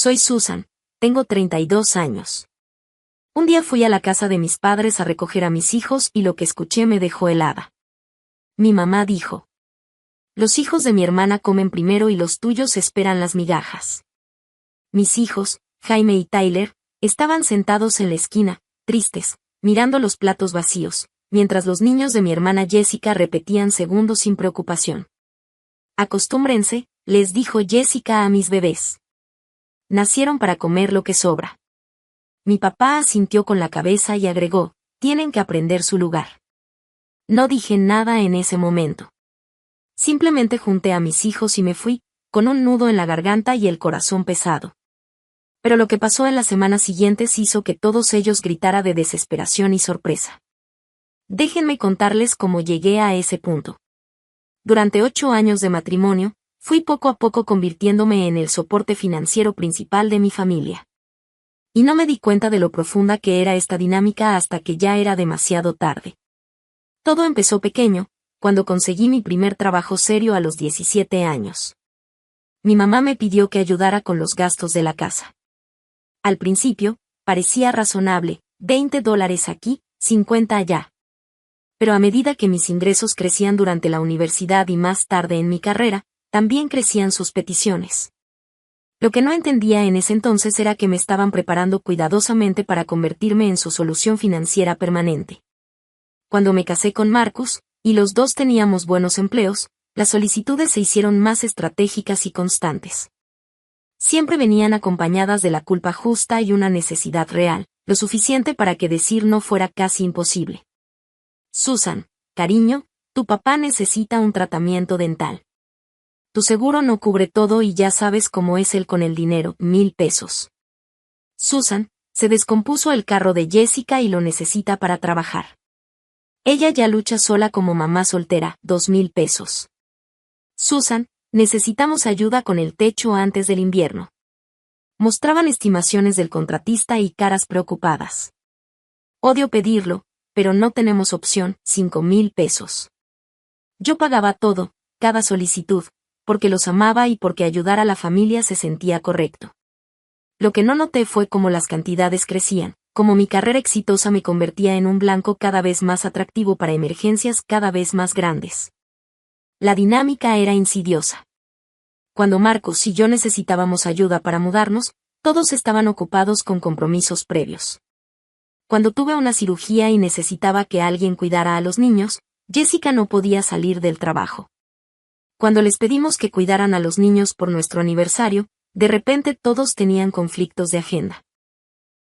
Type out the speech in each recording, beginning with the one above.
Soy Susan, tengo 32 años. Un día fui a la casa de mis padres a recoger a mis hijos y lo que escuché me dejó helada. Mi mamá dijo: los hijos de mi hermana comen primero y los tuyos esperan las migajas. Mis hijos, Jaime y Tyler, estaban sentados en la esquina, tristes, mirando los platos vacíos, mientras los niños de mi hermana Jessica repetían segundos sin preocupación. Acostúmbrense, les dijo Jessica a mis bebés. Nacieron para comer lo que sobra. Mi papá asintió con la cabeza y agregó: tienen que aprender su lugar. No dije nada en ese momento. Simplemente junté a mis hijos y me fui, con un nudo en la garganta y el corazón pesado. Pero lo que pasó en las semanas siguientes hizo que todos ellos gritara de desesperación y sorpresa. Déjenme contarles cómo llegué a ese punto. Durante 8 años de matrimonio, fui poco a poco convirtiéndome en el soporte financiero principal de mi familia. Y no me di cuenta de lo profunda que era esta dinámica hasta que ya era demasiado tarde. Todo empezó pequeño, cuando conseguí mi primer trabajo serio a los 17 años. Mi mamá me pidió que ayudara con los gastos de la casa. Al principio, parecía razonable, $20 aquí, 50 allá. Pero a medida que mis ingresos crecían durante la universidad y más tarde en mi carrera, también crecían sus peticiones. Lo que no entendía en ese entonces era que me estaban preparando cuidadosamente para convertirme en su solución financiera permanente. Cuando me casé con Marcus, y los dos teníamos buenos empleos, las solicitudes se hicieron más estratégicas y constantes. Siempre venían acompañadas de la culpa justa y una necesidad real, lo suficiente para que decir no fuera casi imposible. Susan, cariño, tu papá necesita un tratamiento dental. Tu seguro no cubre todo y ya sabes cómo es él con el dinero, $1000. Susan, se descompuso el carro de Jessica y lo necesita para trabajar. Ella ya lucha sola como mamá soltera, $2000. Susan, necesitamos ayuda con el techo antes del invierno. Mostraban estimaciones del contratista y caras preocupadas. Odio pedirlo, pero no tenemos opción, $5000. Yo pagaba todo, cada solicitud, porque los amaba y porque ayudar a la familia se sentía correcto. Lo que no noté fue cómo las cantidades crecían, cómo mi carrera exitosa me convertía en un blanco cada vez más atractivo para emergencias cada vez más grandes. La dinámica era insidiosa. Cuando Marcos y yo necesitábamos ayuda para mudarnos, todos estaban ocupados con compromisos previos. Cuando tuve una cirugía y necesitaba que alguien cuidara a los niños, Jessica no podía salir del trabajo. Cuando les pedimos que cuidaran a los niños por nuestro aniversario, de repente todos tenían conflictos de agenda.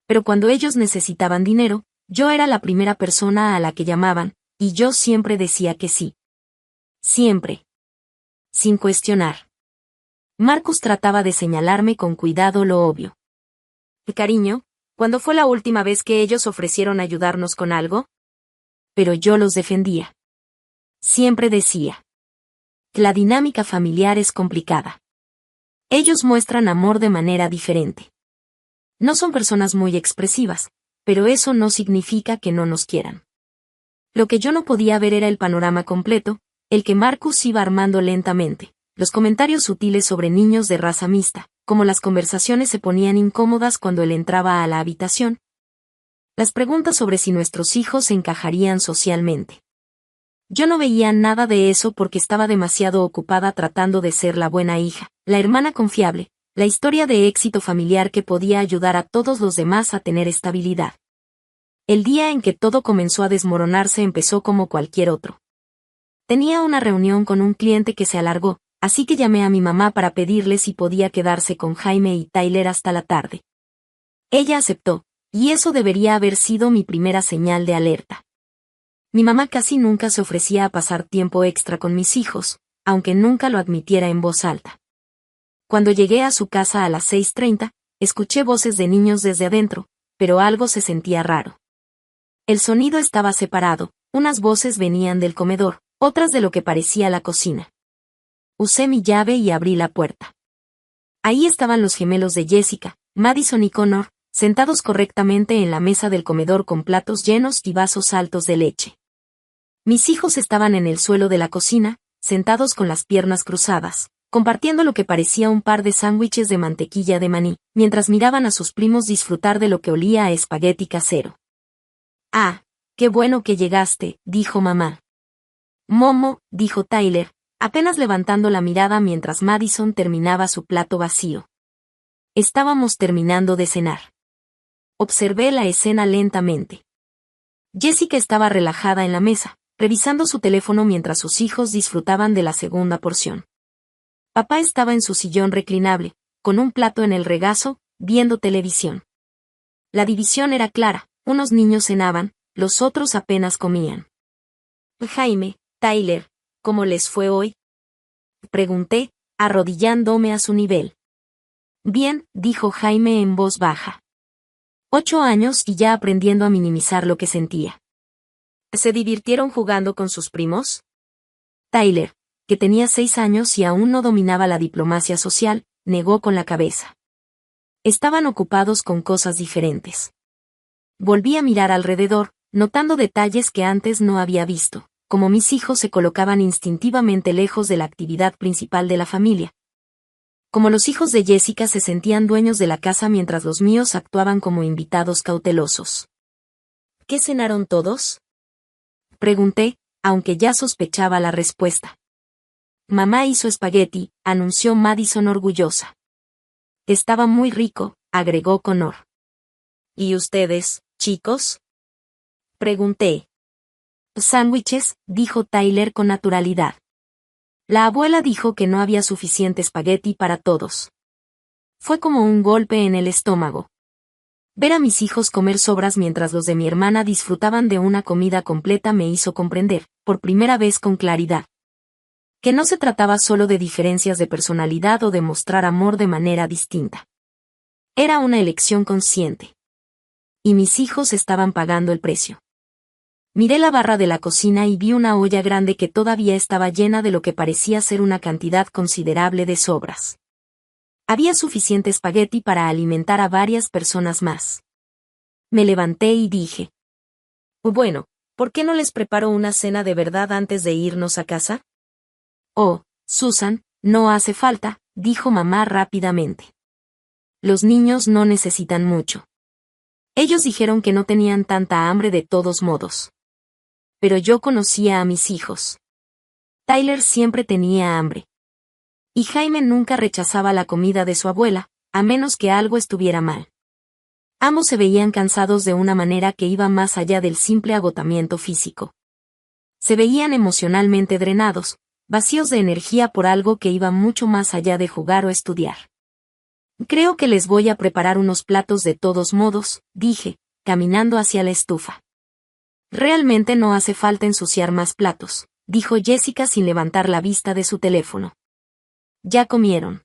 Pero cuando ellos necesitaban dinero, yo era la primera persona a la que llamaban, y yo siempre decía que sí. Siempre. Sin cuestionar. Marcus trataba de señalarme con cuidado lo obvio. Cariño, ¿cuándo fue la última vez que ellos ofrecieron ayudarnos con algo? Pero yo los defendía. Siempre decía: la dinámica familiar es complicada. Ellos muestran amor de manera diferente. No son personas muy expresivas, pero eso no significa que no nos quieran. Lo que yo no podía ver era el panorama completo, el que Marcus iba armando lentamente, los comentarios sutiles sobre niños de raza mixta, como las conversaciones se ponían incómodas cuando él entraba a la habitación, las preguntas sobre si nuestros hijos encajarían socialmente. Yo no veía nada de eso porque estaba demasiado ocupada tratando de ser la buena hija, la hermana confiable, la historia de éxito familiar que podía ayudar a todos los demás a tener estabilidad. El día en que todo comenzó a desmoronarse empezó como cualquier otro. Tenía una reunión con un cliente que se alargó, así que llamé a mi mamá para pedirle si podía quedarse con Jaime y Tyler hasta la tarde. Ella aceptó, y eso debería haber sido mi primera señal de alerta. Mi mamá casi nunca se ofrecía a pasar tiempo extra con mis hijos, aunque nunca lo admitiera en voz alta. Cuando llegué a su casa a las 6:30, escuché voces de niños desde adentro, pero algo se sentía raro. El sonido estaba separado, unas voces venían del comedor, otras de lo que parecía la cocina. Usé mi llave y abrí la puerta. Ahí estaban los gemelos de Jessica, Madison y Connor, sentados correctamente en la mesa del comedor con platos llenos y vasos altos de leche. Mis hijos estaban en el suelo de la cocina, sentados con las piernas cruzadas, compartiendo lo que parecía un par de sándwiches de mantequilla de maní, mientras miraban a sus primos disfrutar de lo que olía a espagueti casero. «Ah, qué bueno que llegaste», dijo mamá. «Momo», dijo Tyler, apenas levantando la mirada mientras Madison terminaba su plato vacío. Estábamos terminando de cenar. Observé la escena lentamente. Jessica estaba relajada en la mesa, revisando su teléfono mientras sus hijos disfrutaban de la segunda porción. Papá estaba en su sillón reclinable, con un plato en el regazo, viendo televisión. La división era clara, unos niños cenaban, los otros apenas comían. «Jaime, Tyler, ¿cómo les fue hoy?», pregunté, arrodillándome a su nivel. «Bien», dijo Jaime en voz baja. 8 años y ya aprendiendo a minimizar lo que sentía. ¿Se divirtieron jugando con sus primos?». Tyler, que tenía 6 años y aún no dominaba la diplomacia social, negó con la cabeza. Estaban ocupados con cosas diferentes. Volví a mirar alrededor, notando detalles que antes no había visto, como mis hijos se colocaban instintivamente lejos de la actividad principal de la familia. Como los hijos de Jessica se sentían dueños de la casa mientras los míos actuaban como invitados cautelosos. ¿Qué cenaron todos?, pregunté, aunque ya sospechaba la respuesta. «Mamá hizo espagueti», anunció Madison orgullosa. «Estaba muy rico», agregó Connor. «¿Y ustedes, chicos?», pregunté. «Sándwiches», dijo Tyler con naturalidad. La abuela dijo que no había suficiente espagueti para todos. Fue como un golpe en el estómago. Ver a mis hijos comer sobras mientras los de mi hermana disfrutaban de una comida completa me hizo comprender, por primera vez con claridad, que no se trataba solo de diferencias de personalidad o de mostrar amor de manera distinta. Era una elección consciente. Y mis hijos estaban pagando el precio. Miré la barra de la cocina y vi una olla grande que todavía estaba llena de lo que parecía ser una cantidad considerable de sobras. Había suficiente espagueti para alimentar a varias personas más. Me levanté y dije: «Bueno, ¿por qué no les preparo una cena de verdad antes de irnos a casa?». «Oh, Susan, no hace falta», dijo mamá rápidamente. «Los niños no necesitan mucho». Ellos dijeron que no tenían tanta hambre de todos modos. Pero yo conocía a mis hijos. Tyler siempre tenía hambre. Y Jaime nunca rechazaba la comida de su abuela, a menos que algo estuviera mal. Ambos se veían cansados de una manera que iba más allá del simple agotamiento físico. Se veían emocionalmente drenados, vacíos de energía por algo que iba mucho más allá de jugar o estudiar. «Creo que les voy a preparar unos platos de todos modos», dije, caminando hacia la estufa. «Realmente no hace falta ensuciar más platos», dijo Jessica sin levantar la vista de su teléfono. «Ya comieron.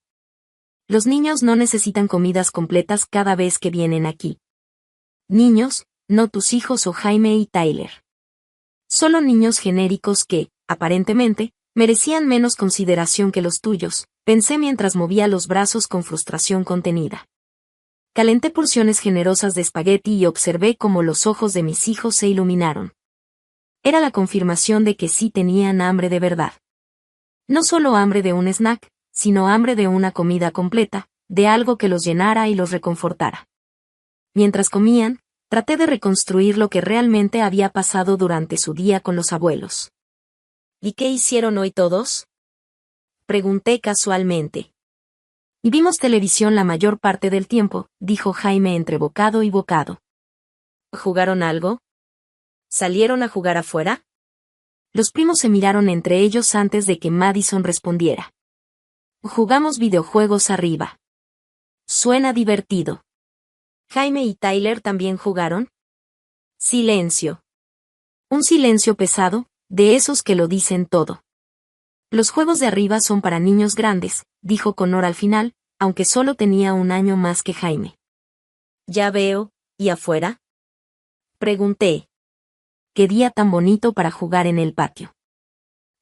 Los niños no necesitan comidas completas cada vez que vienen aquí. Niños, no tus hijos o Jaime y Tyler. Solo niños genéricos que, aparentemente, merecían menos consideración que los tuyos», pensé mientras movía los brazos con frustración contenida. Calenté porciones generosas de espagueti y observé cómo los ojos de mis hijos se iluminaron. Era la confirmación de que sí tenían hambre de verdad. No solo hambre de un snack, sino hambre de una comida completa, de algo que los llenara y los reconfortara. Mientras comían, traté de reconstruir lo que realmente había pasado durante su día con los abuelos. «¿Y qué hicieron hoy todos?», pregunté casualmente. «Vimos televisión la mayor parte del tiempo», dijo Jaime entre bocado y bocado. «¿Jugaron algo? ¿Salieron a jugar afuera?». Los primos se miraron entre ellos antes de que Madison respondiera. «Jugamos videojuegos arriba». «Suena divertido». «¿Jaime y Tyler también jugaron?». Silencio. Un silencio pesado, de esos que lo dicen todo. «Los juegos de arriba son para niños grandes», dijo Connor al final, aunque solo tenía un año más que Jaime. «Ya veo, ¿y afuera?», pregunté. «Qué día tan bonito para jugar en el patio».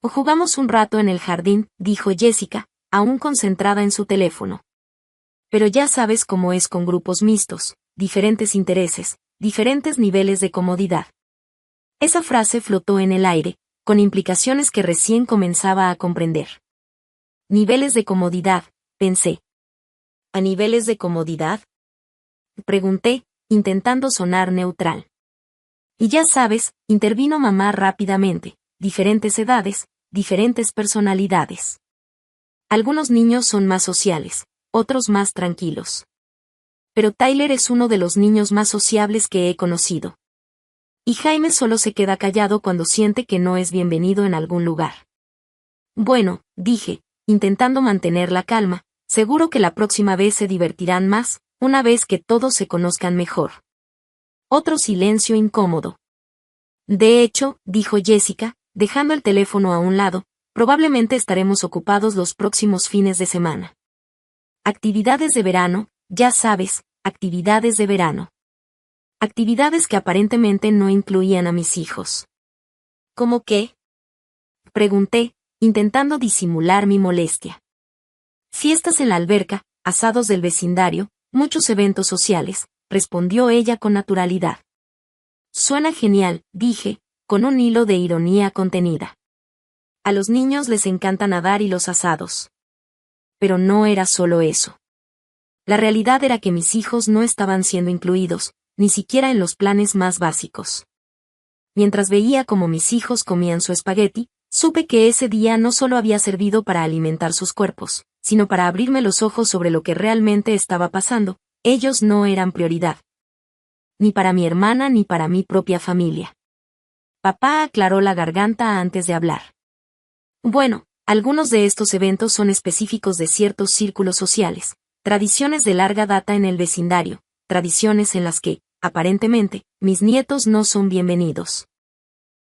«Jugamos un rato en el jardín», dijo Jessica, aún concentrada en su teléfono. «Pero ya sabes cómo es con grupos mixtos, diferentes intereses, diferentes niveles de comodidad». Esa frase flotó en el aire, con implicaciones que recién comenzaba a comprender. Niveles de comodidad, pensé. ¿A niveles de comodidad? Pregunté, intentando sonar neutral. Y ya sabes, intervino mamá rápidamente, diferentes edades, diferentes personalidades. Algunos niños son más sociales, otros más tranquilos. Pero Tyler es uno de los niños más sociables que he conocido. Y Jaime solo se queda callado cuando siente que no es bienvenido en algún lugar. Bueno, dije, intentando mantener la calma, seguro que la próxima vez se divertirán más, una vez que todos se conozcan mejor. Otro silencio incómodo. De hecho, dijo Jessica, dejando el teléfono a un lado, probablemente estaremos ocupados los próximos fines de semana. Actividades de verano, ya sabes, actividades de verano. Actividades que aparentemente no incluían a mis hijos. ¿Cómo qué? Pregunté, intentando disimular mi molestia. Fiestas en la alberca, asados del vecindario, muchos eventos sociales, respondió ella con naturalidad. Suena genial, dije, con un hilo de ironía contenida. A los niños les encanta nadar y los asados. Pero no era solo eso. La realidad era que mis hijos no estaban siendo incluidos, ni siquiera en los planes más básicos. Mientras veía cómo mis hijos comían su espagueti, supe que ese día no solo había servido para alimentar sus cuerpos, sino para abrirme los ojos sobre lo que realmente estaba pasando. Ellos no eran prioridad. Ni para mi hermana ni para mi propia familia. Papá aclaró la garganta antes de hablar. Bueno, algunos de estos eventos son específicos de ciertos círculos sociales, tradiciones de larga data en el vecindario, tradiciones en las que, aparentemente, mis nietos no son bienvenidos.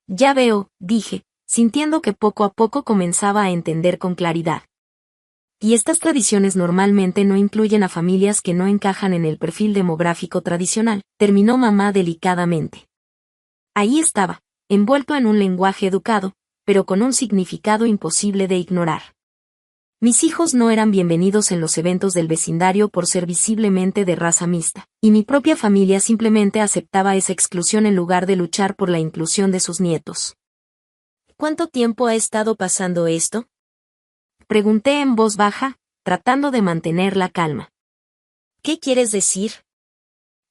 Ya veo, dije, sintiendo que poco a poco comenzaba a entender con claridad. Y estas tradiciones normalmente no incluyen a familias que no encajan en el perfil demográfico tradicional, terminó mamá delicadamente. Ahí estaba, envuelto en un lenguaje educado, pero con un significado imposible de ignorar. Mis hijos no eran bienvenidos en los eventos del vecindario por ser visiblemente de raza mixta, y mi propia familia simplemente aceptaba esa exclusión en lugar de luchar por la inclusión de sus nietos. ¿Cuánto tiempo ha estado pasando esto? Pregunté en voz baja, tratando de mantener la calma. ¿Qué quieres decir?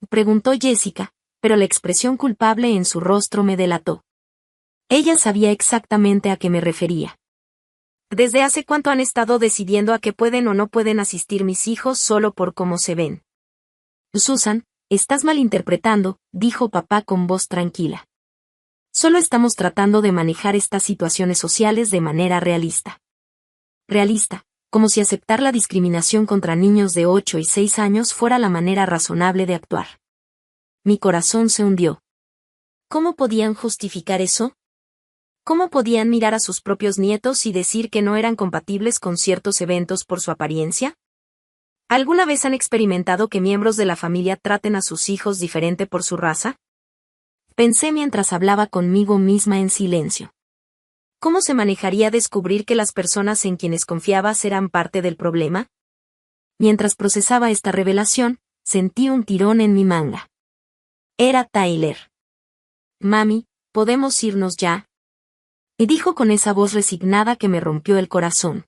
Preguntó Jessica, pero la expresión culpable en su rostro me delató. Ella sabía exactamente a qué me refería. ¿Desde hace cuánto han estado decidiendo a qué pueden o no pueden asistir mis hijos solo por cómo se ven? Susan, estás malinterpretando, dijo papá con voz tranquila. Solo estamos tratando de manejar estas situaciones sociales de manera realista. Realista, como si aceptar la discriminación contra niños de 8 y 6 años fuera la manera razonable de actuar. Mi corazón se hundió. ¿Cómo podían justificar eso? ¿Cómo podían mirar a sus propios nietos y decir que no eran compatibles con ciertos eventos por su apariencia? ¿Alguna vez han experimentado que miembros de la familia traten a sus hijos diferente por su raza? Pensé mientras hablaba conmigo misma en silencio. ¿Cómo se manejaría descubrir que las personas en quienes confiabas eran parte del problema? Mientras procesaba esta revelación, sentí un tirón en mi manga. Era Tyler. Mami, ¿podemos irnos ya? Y dijo con esa voz resignada que me rompió el corazón.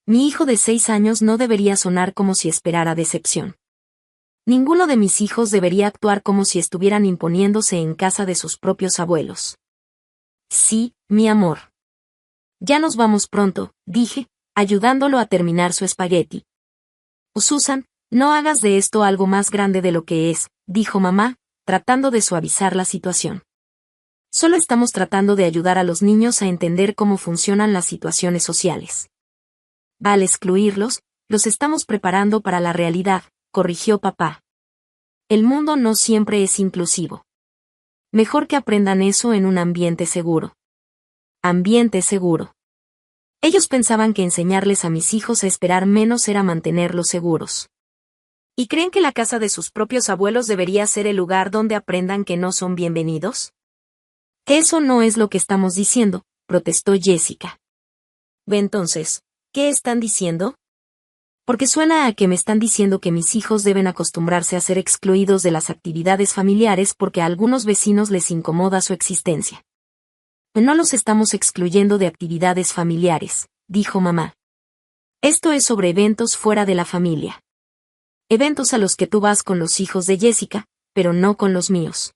Mi hijo de 6 años no debería sonar como si esperara decepción. Ninguno de mis hijos debería actuar como si estuvieran imponiéndose en casa de sus propios abuelos. Sí, mi amor. Ya nos vamos pronto, dije, ayudándolo a terminar su espagueti. Susan, no hagas de esto algo más grande de lo que es, dijo mamá, tratando de suavizar la situación. Solo estamos tratando de ayudar a los niños a entender cómo funcionan las situaciones sociales. Al excluirlos, los estamos preparando para la realidad, corrigió papá. El mundo no siempre es inclusivo. Mejor que aprendan eso en un ambiente seguro. Ambiente seguro. Ellos pensaban que enseñarles a mis hijos a esperar menos era mantenerlos seguros. ¿Y creen que la casa de sus propios abuelos debería ser el lugar donde aprendan que no son bienvenidos? Eso no es lo que estamos diciendo, protestó Jessica. ¿Ve entonces, qué están diciendo? Porque suena a que me están diciendo que mis hijos deben acostumbrarse a ser excluidos de las actividades familiares porque a algunos vecinos les incomoda su existencia. No los estamos excluyendo de actividades familiares, dijo mamá. Esto es sobre eventos fuera de la familia. Eventos a los que tú vas con los hijos de Jessica, pero no con los míos.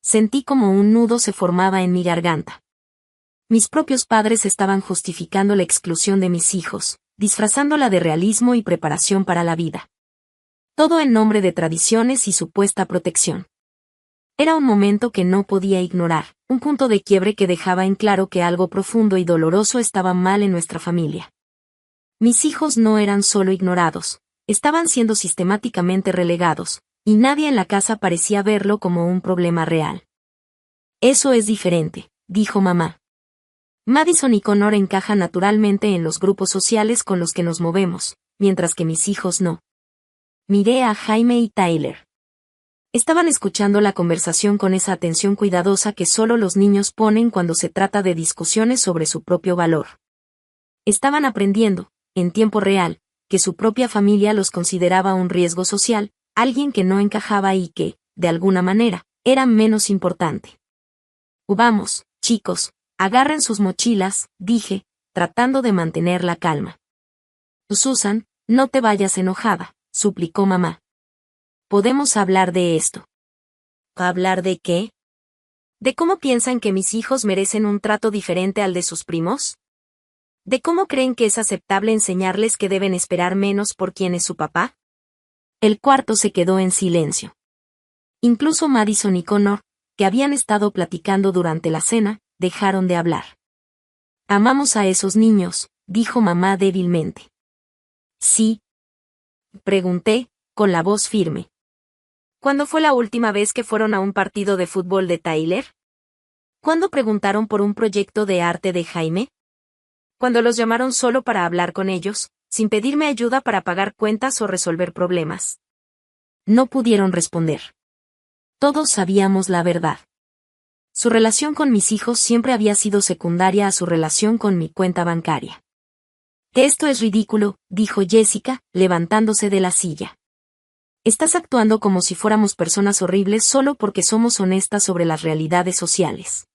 Sentí como un nudo se formaba en mi garganta. Mis propios padres estaban justificando la exclusión de mis hijos, disfrazándola de realismo y preparación para la vida. Todo en nombre de tradiciones y supuesta protección. Era un momento que no podía ignorar, un punto de quiebre que dejaba en claro que algo profundo y doloroso estaba mal en nuestra familia. Mis hijos no eran solo ignorados, estaban siendo sistemáticamente relegados, y nadie en la casa parecía verlo como un problema real. Eso es diferente, dijo mamá. Madison y Connor encajan naturalmente en los grupos sociales con los que nos movemos, mientras que mis hijos no. Miré a Jaime y Tyler. Estaban escuchando la conversación con esa atención cuidadosa que solo los niños ponen cuando se trata de discusiones sobre su propio valor. Estaban aprendiendo, en tiempo real, que su propia familia los consideraba un riesgo social, alguien que no encajaba y que, de alguna manera, era menos importante. Vamos, chicos, agarren sus mochilas, dije, tratando de mantener la calma. Susan, no te vayas enojada, suplicó mamá. Podemos hablar de esto. ¿Hablar de qué? ¿De cómo piensan que mis hijos merecen un trato diferente al de sus primos? ¿De cómo creen que es aceptable enseñarles que deben esperar menos por quien es su papá? El cuarto se quedó en silencio. Incluso Madison y Connor, que habían estado platicando durante la cena, dejaron de hablar. Amamos a esos niños, dijo mamá débilmente. ¿Sí? Pregunté, con la voz firme. ¿Cuándo fue la última vez que fueron a un partido de fútbol de Tyler? ¿Cuándo preguntaron por un proyecto de arte de Jaime? Cuando los llamaron solo para hablar con ellos, sin pedirme ayuda para pagar cuentas o resolver problemas. No pudieron responder. Todos sabíamos la verdad. Su relación con mis hijos siempre había sido secundaria a su relación con mi cuenta bancaria. Esto es ridículo, dijo Jessica, levantándose de la silla. Estás actuando como si fuéramos personas horribles solo porque somos honestas sobre las realidades sociales.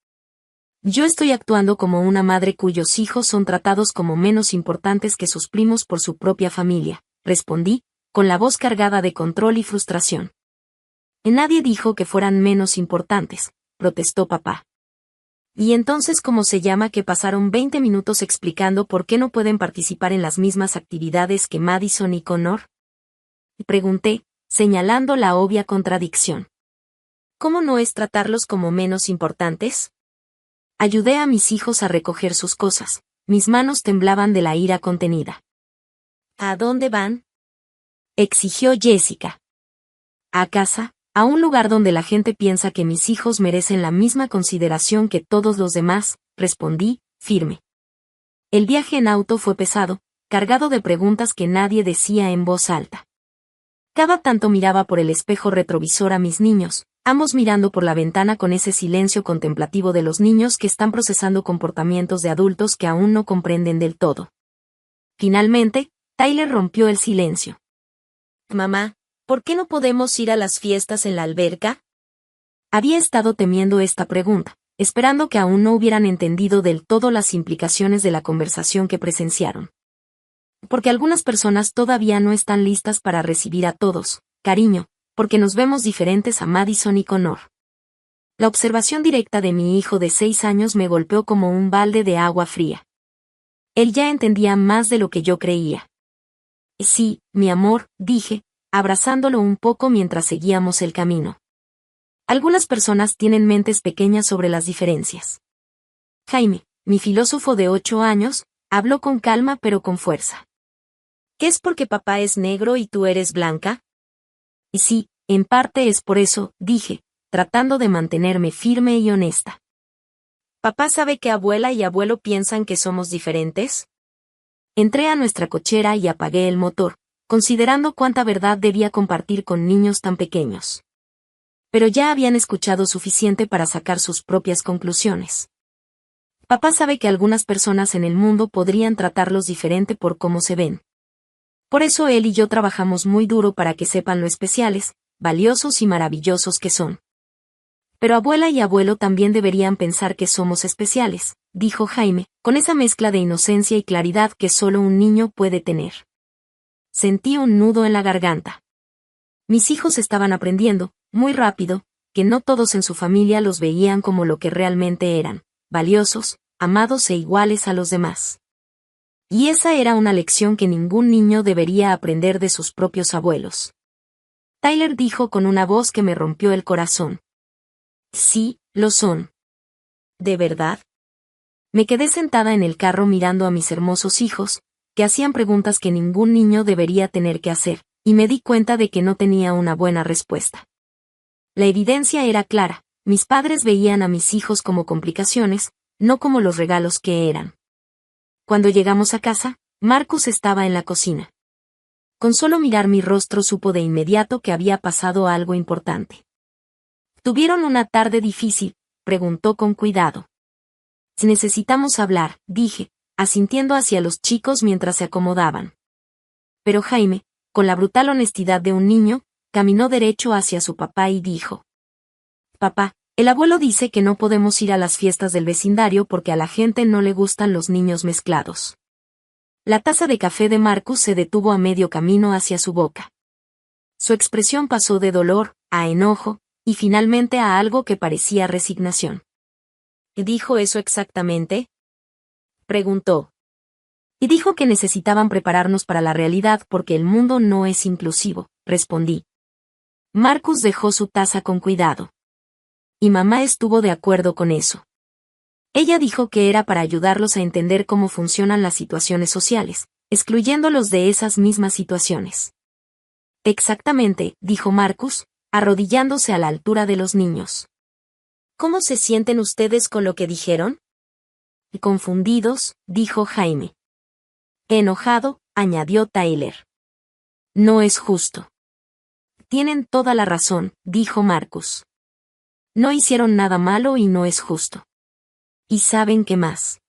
Yo estoy actuando como una madre cuyos hijos son tratados como menos importantes que sus primos por su propia familia, respondí, con la voz cargada de control y frustración. Nadie dijo que fueran menos importantes, protestó papá. ¿Y entonces cómo se llama que pasaron 20 minutos explicando por qué no pueden participar en las mismas actividades que Madison y Connor? Pregunté, señalando la obvia contradicción. ¿Cómo no es tratarlos como menos importantes? Ayudé a mis hijos a recoger sus cosas, mis manos temblaban de la ira contenida. ¿A dónde van? Exigió Jessica. A casa, a un lugar donde la gente piensa que mis hijos merecen la misma consideración que todos los demás, respondí, firme. El viaje en auto fue pesado, cargado de preguntas que nadie decía en voz alta. Cada tanto miraba por el espejo retrovisor a mis niños, ambos mirando por la ventana con ese silencio contemplativo de los niños que están procesando comportamientos de adultos que aún no comprenden del todo. Finalmente, Tyler rompió el silencio. Mamá, ¿por qué no podemos ir a las fiestas en la alberca? Había estado temiendo esta pregunta, esperando que aún no hubieran entendido del todo las implicaciones de la conversación que presenciaron. Porque algunas personas todavía no están listas para recibir a todos, cariño, porque nos vemos diferentes a Madison y Connor. La observación directa de mi hijo de 6 años me golpeó como un balde de agua fría. Él ya entendía más de lo que yo creía. Sí, mi amor, dije, abrazándolo un poco mientras seguíamos el camino. Algunas personas tienen mentes pequeñas sobre las diferencias. Jaime, mi filósofo de 8 años, habló con calma pero con fuerza. ¿Qué es porque papá es negro y tú eres blanca? Y sí, en parte es por eso, dije, tratando de mantenerme firme y honesta. ¿Papá sabe que abuela y abuelo piensan que somos diferentes? Entré a nuestra cochera y apagué el motor, considerando cuánta verdad debía compartir con niños tan pequeños. Pero ya habían escuchado suficiente para sacar sus propias conclusiones. Papá sabe que algunas personas en el mundo podrían tratarlos diferente por cómo se ven. Por eso él y yo trabajamos muy duro para que sepan lo especiales, valiosos y maravillosos que son. Pero abuela y abuelo también deberían pensar que somos especiales, dijo Jaime, con esa mezcla de inocencia y claridad que solo un niño puede tener. Sentí un nudo en la garganta. Mis hijos estaban aprendiendo, muy rápido, que no todos en su familia los veían como lo que realmente eran, valiosos, amados e iguales a los demás. Y esa era una lección que ningún niño debería aprender de sus propios abuelos. Tyler dijo con una voz que me rompió el corazón. Sí, lo son. ¿De verdad? Me quedé sentada en el carro mirando a mis hermosos hijos, que hacían preguntas que ningún niño debería tener que hacer, y me di cuenta de que no tenía una buena respuesta. La evidencia era clara, mis padres veían a mis hijos como complicaciones, no como los regalos que eran. Cuando llegamos a casa, Marcus estaba en la cocina. Con solo mirar mi rostro supo de inmediato que había pasado algo importante. ¿Tuvieron una tarde difícil?, preguntó con cuidado. Si necesitamos hablar, dije, asintiendo hacia los chicos mientras se acomodaban. Pero Jaime, con la brutal honestidad de un niño, caminó derecho hacia su papá y dijo: Papá, el abuelo dice que no podemos ir a las fiestas del vecindario porque a la gente no le gustan los niños mezclados. La taza de café de Marcus se detuvo a medio camino hacia su boca. Su expresión pasó de dolor, a enojo, y finalmente a algo que parecía resignación. ¿Dijo eso exactamente?, preguntó. Y dijo que necesitaban prepararnos para la realidad porque el mundo no es inclusivo, respondí. Marcus dejó su taza con cuidado. Y mamá estuvo de acuerdo con eso. Ella dijo que era para ayudarlos a entender cómo funcionan las situaciones sociales, excluyéndolos de esas mismas situaciones. Exactamente, dijo Marcus, arrodillándose a la altura de los niños. ¿Cómo se sienten ustedes con lo que dijeron? Confundidos, dijo Jaime. Enojado, añadió Tyler. No es justo. Tienen toda la razón, dijo Marcus. No hicieron nada malo y no es justo. ¿Y saben qué más?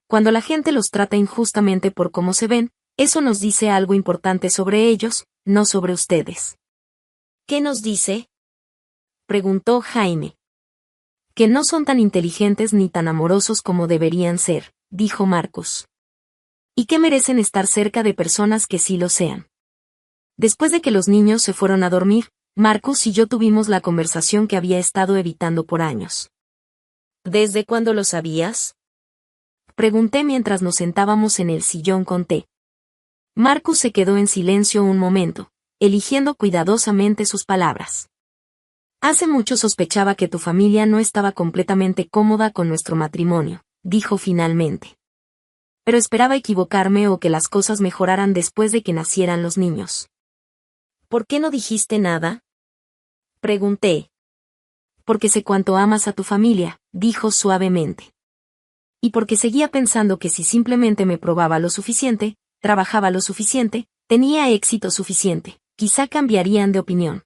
Cuando la gente los trata injustamente por cómo se ven, eso nos dice algo importante sobre ellos, no sobre ustedes. ¿Qué nos dice?, preguntó Jaime. Que no son tan inteligentes ni tan amorosos como deberían ser, dijo Marcus. Y que merecen estar cerca de personas que sí lo sean. Después de que los niños se fueron a dormir, Marcus y yo tuvimos la conversación que había estado evitando por años. ¿Desde cuándo lo sabías?, pregunté mientras nos sentábamos en el sillón con té. Marcus se quedó en silencio un momento, eligiendo cuidadosamente sus palabras. Hace mucho sospechaba que tu familia no estaba completamente cómoda con nuestro matrimonio, dijo finalmente. Pero esperaba equivocarme o que las cosas mejoraran después de que nacieran los niños. ¿Por qué no dijiste nada?, pregunté. Porque sé cuánto amas a tu familia, dijo suavemente. Y porque seguía pensando que si simplemente me probaba lo suficiente, trabajaba lo suficiente, tenía éxito suficiente, quizá cambiarían de opinión.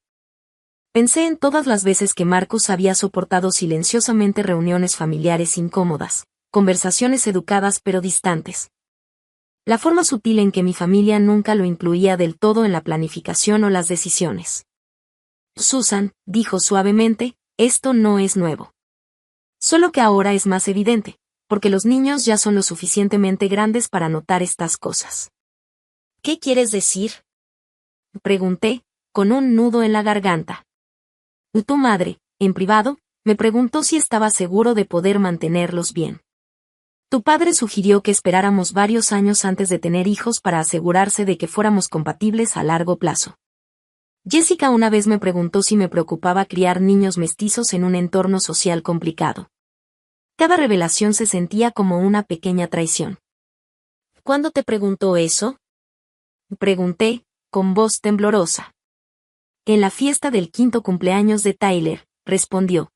Pensé en todas las veces que Marcus había soportado silenciosamente reuniones familiares incómodas, conversaciones educadas pero distantes. La forma sutil en que mi familia nunca lo incluía del todo en la planificación o las decisiones. Susan, dijo suavemente, esto no es nuevo. Solo que ahora es más evidente, porque los niños ya son lo suficientemente grandes para notar estas cosas. ¿Qué quieres decir?, pregunté, con un nudo en la garganta. Tu madre, en privado, me preguntó si estaba seguro de poder mantenerlos bien. Tu padre sugirió que esperáramos varios años antes de tener hijos para asegurarse de que fuéramos compatibles a largo plazo. Jessica una vez me preguntó si me preocupaba criar niños mestizos en un entorno social complicado. Cada revelación se sentía como una pequeña traición. ¿Cuándo te preguntó eso?, pregunté, con voz temblorosa. En la fiesta del 5º cumpleaños de Tyler, respondió.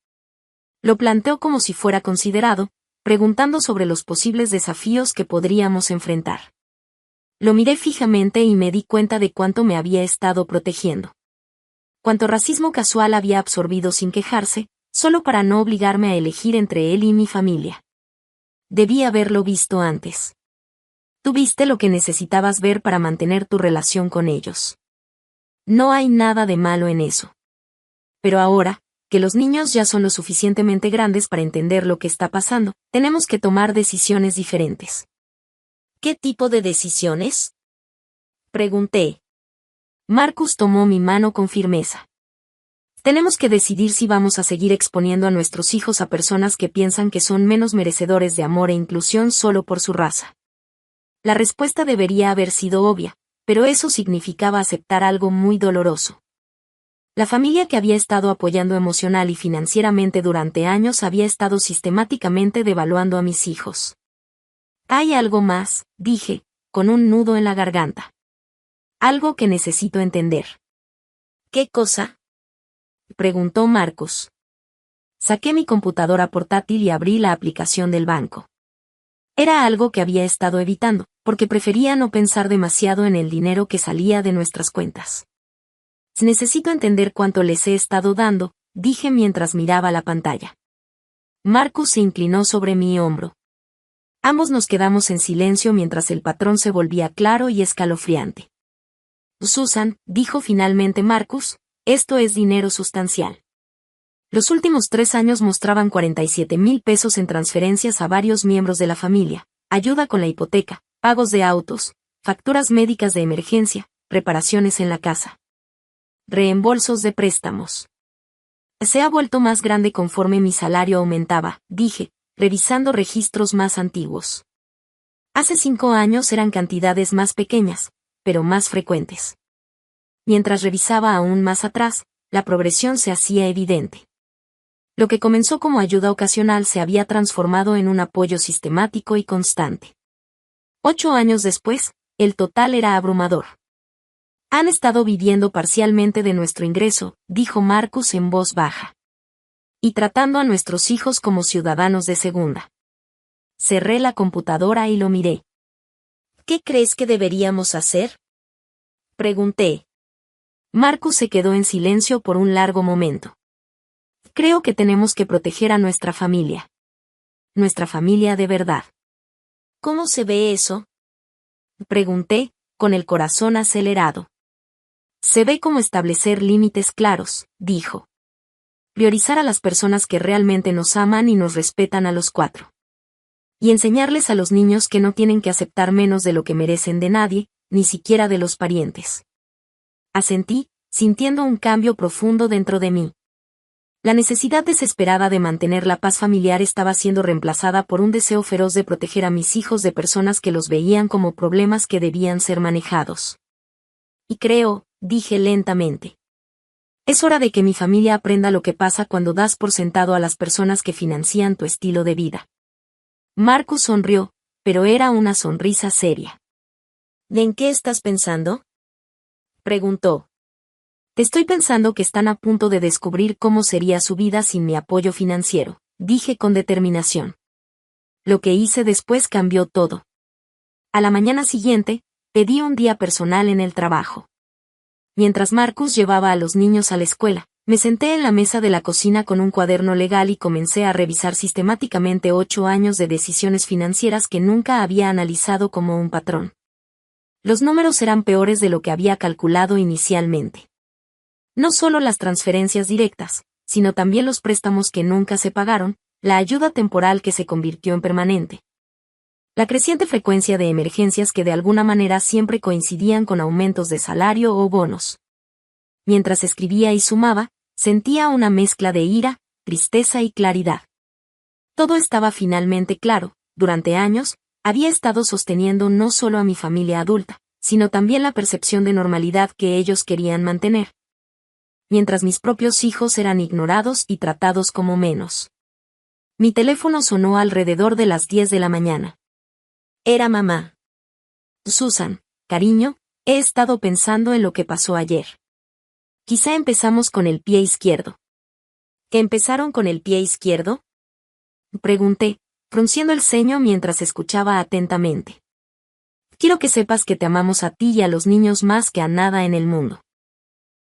Lo planteó como si fuera considerado, preguntando sobre los posibles desafíos que podríamos enfrentar. Lo miré fijamente y me di cuenta de cuánto me había estado protegiendo. Cuánto racismo casual había absorbido sin quejarse, solo para no obligarme a elegir entre él y mi familia. Debí haberlo visto antes. Tú viste lo que necesitabas ver para mantener tu relación con ellos. No hay nada de malo en eso. Pero ahora, que los niños ya son lo suficientemente grandes para entender lo que está pasando. Tenemos que tomar decisiones diferentes. ¿Qué tipo de decisiones?, pregunté. Marcus tomó mi mano con firmeza. Tenemos que decidir si vamos a seguir exponiendo a nuestros hijos a personas que piensan que son menos merecedores de amor e inclusión solo por su raza. La respuesta debería haber sido obvia, pero eso significaba aceptar algo muy doloroso. La familia que había estado apoyando emocional y financieramente durante años había estado sistemáticamente devaluando a mis hijos. Hay algo más, dije, con un nudo en la garganta. Algo que necesito entender. ¿Qué cosa?, preguntó Marcus. Saqué mi computadora portátil y abrí la aplicación del banco. Era algo que había estado evitando, porque prefería no pensar demasiado en el dinero que salía de nuestras cuentas. Necesito entender cuánto les he estado dando, dije mientras miraba la pantalla. Marcus se inclinó sobre mi hombro. Ambos nos quedamos en silencio mientras el patrón se volvía claro y escalofriante. Susan, dijo finalmente Marcus, esto es dinero sustancial. Los últimos 3 años mostraban 47,000 pesos en transferencias a varios miembros de la familia, ayuda con la hipoteca, pagos de autos, facturas médicas de emergencia, reparaciones en la casa. Reembolsos de préstamos. Se ha vuelto más grande conforme mi salario aumentaba, dije, revisando registros más antiguos. Hace 5 años eran cantidades más pequeñas, pero más frecuentes. Mientras revisaba aún más atrás, la progresión se hacía evidente. Lo que comenzó como ayuda ocasional se había transformado en un apoyo sistemático y constante. 8 años después, el total era abrumador. Han estado viviendo parcialmente de nuestro ingreso, dijo Marcus en voz baja. Y tratando a nuestros hijos como ciudadanos de segunda. Cerré la computadora y lo miré. ¿Qué crees que deberíamos hacer?, pregunté. Marcus se quedó en silencio por un largo momento. Creo que tenemos que proteger a nuestra familia. Nuestra familia de verdad. ¿Cómo se ve eso?, pregunté, con el corazón acelerado. Se ve como establecer límites claros, dijo. Priorizar a las personas que realmente nos aman y nos respetan a los 4. Y enseñarles a los niños que no tienen que aceptar menos de lo que merecen de nadie, ni siquiera de los parientes. Asentí, sintiendo un cambio profundo dentro de mí. La necesidad desesperada de mantener la paz familiar estaba siendo reemplazada por un deseo feroz de proteger a mis hijos de personas que los veían como problemas que debían ser manejados. Y creo, dije lentamente. Es hora de que mi familia aprenda lo que pasa cuando das por sentado a las personas que financian tu estilo de vida. Marcus sonrió, pero era una sonrisa seria. ¿En qué estás pensando?, preguntó. Te estoy pensando que están a punto de descubrir cómo sería su vida sin mi apoyo financiero, dije con determinación. Lo que hice después cambió todo. A la mañana siguiente, pedí un día personal en el trabajo. Mientras Marcus llevaba a los niños a la escuela, me senté en la mesa de la cocina con un cuaderno legal y comencé a revisar sistemáticamente 8 años de decisiones financieras que nunca había analizado como un patrón. Los números eran peores de lo que había calculado inicialmente. No solo las transferencias directas, sino también los préstamos que nunca se pagaron, la ayuda temporal que se convirtió en permanente. La creciente frecuencia de emergencias que de alguna manera siempre coincidían con aumentos de salario o bonos. Mientras escribía y sumaba, sentía una mezcla de ira, tristeza y claridad. Todo estaba finalmente claro. Durante años, había estado sosteniendo no solo a mi familia adulta, sino también la percepción de normalidad que ellos querían mantener. Mientras mis propios hijos eran ignorados y tratados como menos. Mi teléfono sonó alrededor de las 10 de la mañana. Era mamá. Susan, cariño, he estado pensando en lo que pasó ayer. Quizá empezamos con el pie izquierdo. ¿Que empezaron con el pie izquierdo?, pregunté, frunciendo el ceño mientras escuchaba atentamente. Quiero que sepas que te amamos a ti y a los niños más que a nada en el mundo.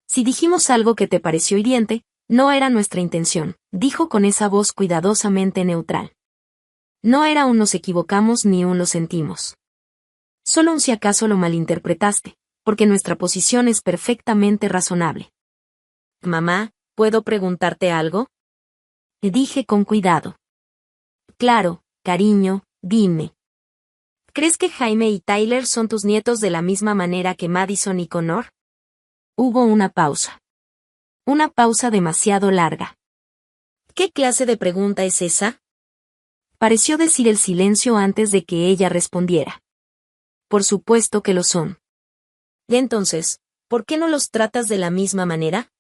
Si dijimos algo que te pareció hiriente, no era nuestra intención, dijo con esa voz cuidadosamente neutral. No era un nos equivocamos ni un lo sentimos. Solo un si acaso lo malinterpretaste, porque nuestra posición es perfectamente razonable. Mamá, ¿puedo preguntarte algo? Le dije con cuidado. Claro, cariño, dime. ¿Crees que Jaime y Tyler son tus nietos de la misma manera que Madison y Connor? Hubo una pausa. Una pausa demasiado larga. ¿Qué clase de pregunta es esa? Pareció decir el silencio antes de que ella respondiera. Por supuesto que lo son. Y entonces, ¿por qué no los tratas de la misma manera?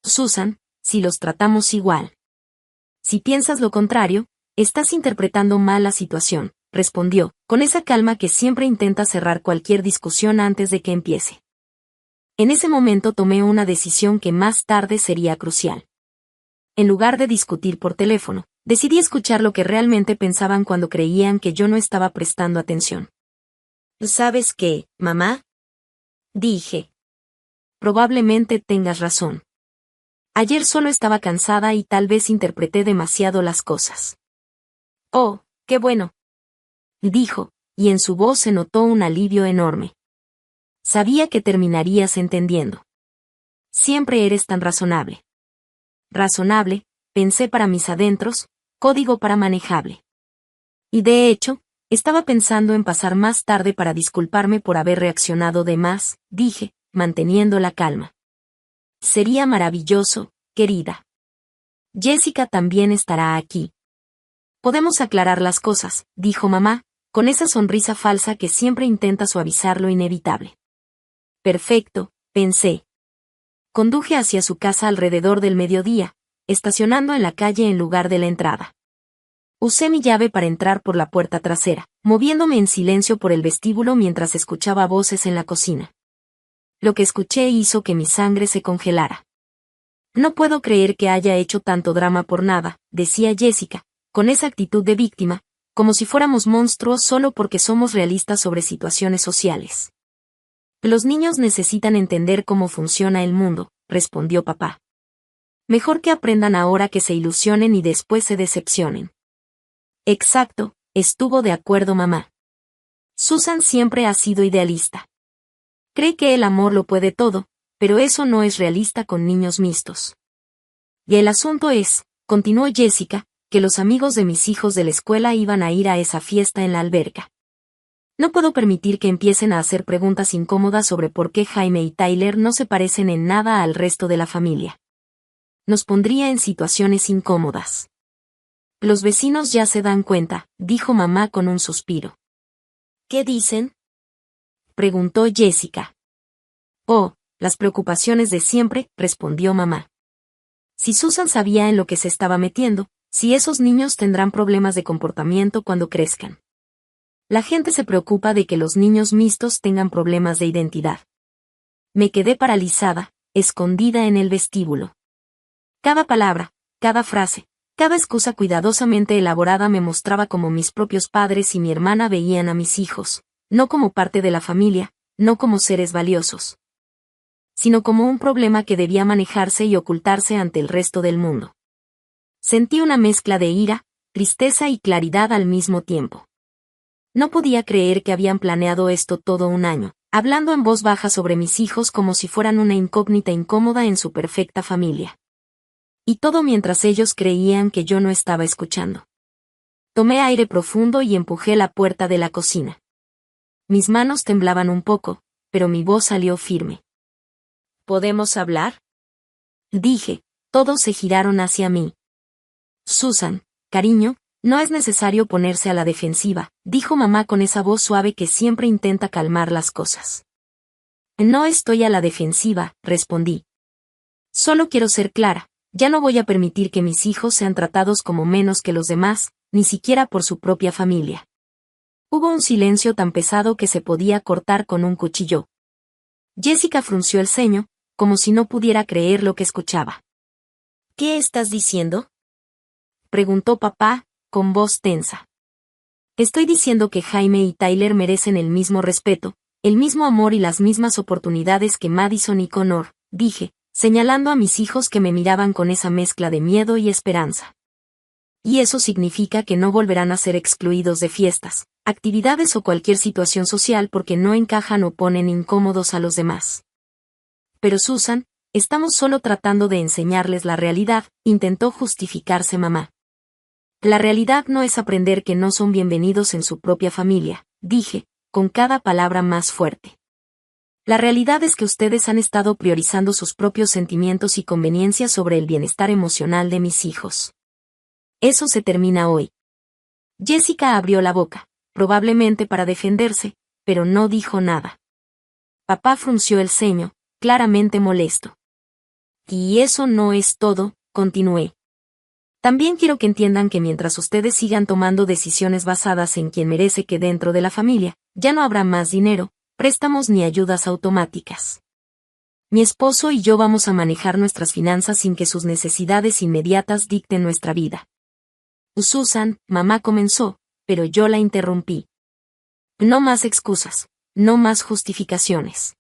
Susan, si los tratamos igual. Si piensas lo contrario, estás interpretando mal la situación, respondió, con esa calma que siempre intenta cerrar cualquier discusión antes de que empiece. En ese momento tomé una decisión que más tarde sería crucial. En lugar de discutir por teléfono, decidí escuchar lo que realmente pensaban cuando creían que yo no estaba prestando atención. ¿Sabes qué, mamá? Dije. Probablemente tengas razón. Ayer solo estaba cansada y tal vez interpreté demasiado las cosas. Oh, qué bueno. Dijo, y en su voz se notó un alivio enorme. Sabía que terminarías entendiendo. Siempre eres tan razonable. Razonable, pensé para mis adentros, código para manejable. Y de hecho, estaba pensando en pasar más tarde para disculparme por haber reaccionado de más, dije, manteniendo la calma. Sería maravilloso, querida. Jessica también estará aquí. Podemos aclarar las cosas, dijo mamá, con esa sonrisa falsa que siempre intenta suavizar lo inevitable. Perfecto, pensé. Conduje hacia su casa alrededor del mediodía, estacionando en la calle en lugar de la entrada. Usé mi llave para entrar por la puerta trasera, moviéndome en silencio por el vestíbulo mientras escuchaba voces en la cocina. Lo que escuché hizo que mi sangre se congelara. No puedo creer que haya hecho tanto drama por nada, decía Jessica, con esa actitud de víctima, como si fuéramos monstruos solo porque somos realistas sobre situaciones sociales. Los niños necesitan entender cómo funciona el mundo, respondió papá. Mejor que aprendan ahora que se ilusionen y después se decepcionen. Exacto, estuvo de acuerdo mamá. Susan siempre ha sido idealista. Cree que el amor lo puede todo, pero eso no es realista con niños mixtos. Y el asunto es, continuó Jessica, que los amigos de mis hijos de la escuela iban a ir a esa fiesta en la alberca. No puedo permitir que empiecen a hacer preguntas incómodas sobre por qué Jaime y Tyler no se parecen en nada al resto de la familia. Nos pondría en situaciones incómodas. Los vecinos ya se dan cuenta, dijo mamá con un suspiro. ¿Qué dicen? Preguntó Jessica. Oh, las preocupaciones de siempre, respondió mamá. Si Susan sabía en lo que se estaba metiendo, si esos niños tendrán problemas de comportamiento cuando crezcan. La gente se preocupa de que los niños mixtos tengan problemas de identidad. Me quedé paralizada, escondida en el vestíbulo. Cada palabra, cada frase, cada excusa cuidadosamente elaborada me mostraba cómo mis propios padres y mi hermana veían a mis hijos, no como parte de la familia, no como seres valiosos, sino como un problema que debía manejarse y ocultarse ante el resto del mundo. Sentí una mezcla de ira, tristeza y claridad al mismo tiempo. No podía creer que habían planeado esto todo un año, hablando en voz baja sobre mis hijos como si fueran una incógnita incómoda en su perfecta familia. Y todo mientras ellos creían que yo no estaba escuchando. Tomé aire profundo y empujé la puerta de la cocina. Mis manos temblaban un poco, pero mi voz salió firme. ¿Podemos hablar? Dije, todos se giraron hacia mí. Susan, cariño, no es necesario ponerse a la defensiva, dijo mamá con esa voz suave que siempre intenta calmar las cosas. No estoy a la defensiva, respondí. Solo quiero ser clara, ya no voy a permitir que mis hijos sean tratados como menos que los demás, ni siquiera por su propia familia. Hubo un silencio tan pesado que se podía cortar con un cuchillo. Jessica frunció el ceño, como si no pudiera creer lo que escuchaba. ¿Qué estás diciendo? Preguntó papá, con voz tensa. Estoy diciendo que Jaime y Tyler merecen el mismo respeto, el mismo amor y las mismas oportunidades que Madison y Connor, dije, señalando a mis hijos que me miraban con esa mezcla de miedo y esperanza. Y eso significa que no volverán a ser excluidos de fiestas, actividades o cualquier situación social porque no encajan o ponen incómodos a los demás. Pero Susan, estamos solo tratando de enseñarles la realidad, intentó justificarse mamá. La realidad no es aprender que no son bienvenidos en su propia familia, dije, con cada palabra más fuerte. La realidad es que ustedes han estado priorizando sus propios sentimientos y conveniencias sobre el bienestar emocional de mis hijos. Eso se termina hoy. Jessica abrió la boca, probablemente para defenderse, pero no dijo nada. Papá frunció el ceño, claramente molesto. Y eso no es todo, continué. También quiero que entiendan que mientras ustedes sigan tomando decisiones basadas en quien merece que dentro de la familia, ya no habrá más dinero, préstamos ni ayudas automáticas. Mi esposo y yo vamos a manejar nuestras finanzas sin que sus necesidades inmediatas dicten nuestra vida. Susan, mamá comenzó, pero yo la interrumpí. No más excusas, no más justificaciones.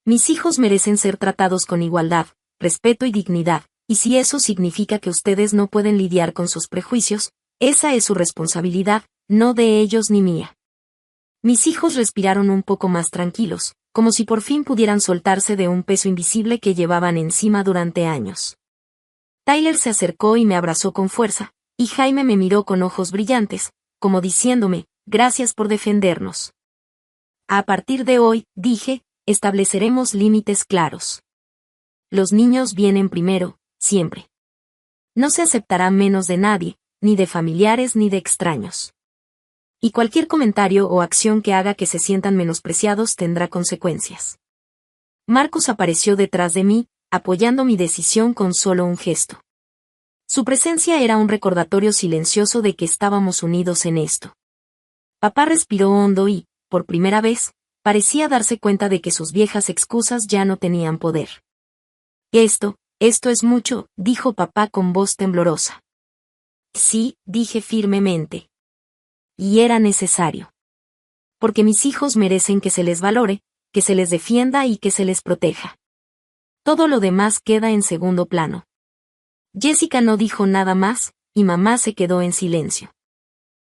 Mis hijos merecen ser tratados con igualdad, respeto y dignidad, y si eso significa que ustedes no pueden lidiar con sus prejuicios, esa es su responsabilidad, no de ellos ni mía. Mis hijos respiraron un poco más tranquilos, como si por fin pudieran soltarse de un peso invisible que llevaban encima durante años. Tyler se acercó y me abrazó con fuerza, y Jaime me miró con ojos brillantes, como diciéndome, gracias por defendernos. A partir de hoy, dije, estableceremos límites claros. Los niños vienen primero, siempre. No se aceptará menos de nadie, ni de familiares ni de extraños. Y cualquier comentario o acción que haga que se sientan menospreciados tendrá consecuencias. Marcus apareció detrás de mí, apoyando mi decisión con solo un gesto. Su presencia era un recordatorio silencioso de que estábamos unidos en esto. Papá respiró hondo y, por primera vez, parecía darse cuenta de que sus viejas excusas ya no tenían poder. Esto es mucho, dijo papá con voz temblorosa. Sí, dije firmemente. Y era necesario. Porque mis hijos merecen que se les valore, que se les defienda y que se les proteja. Todo lo demás queda en segundo plano. Jessica no dijo nada más, y mamá se quedó en silencio.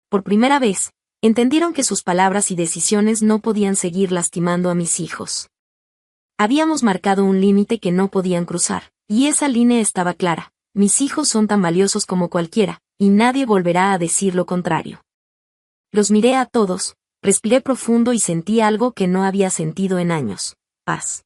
Por primera vez, entendieron que sus palabras y decisiones no podían seguir lastimando a mis hijos. Habíamos marcado un límite que no podían cruzar, y esa línea estaba clara. Mis hijos son tan valiosos como cualquiera, y nadie volverá a decir lo contrario. Los miré a todos, respiré profundo y sentí algo que no había sentido en años, paz.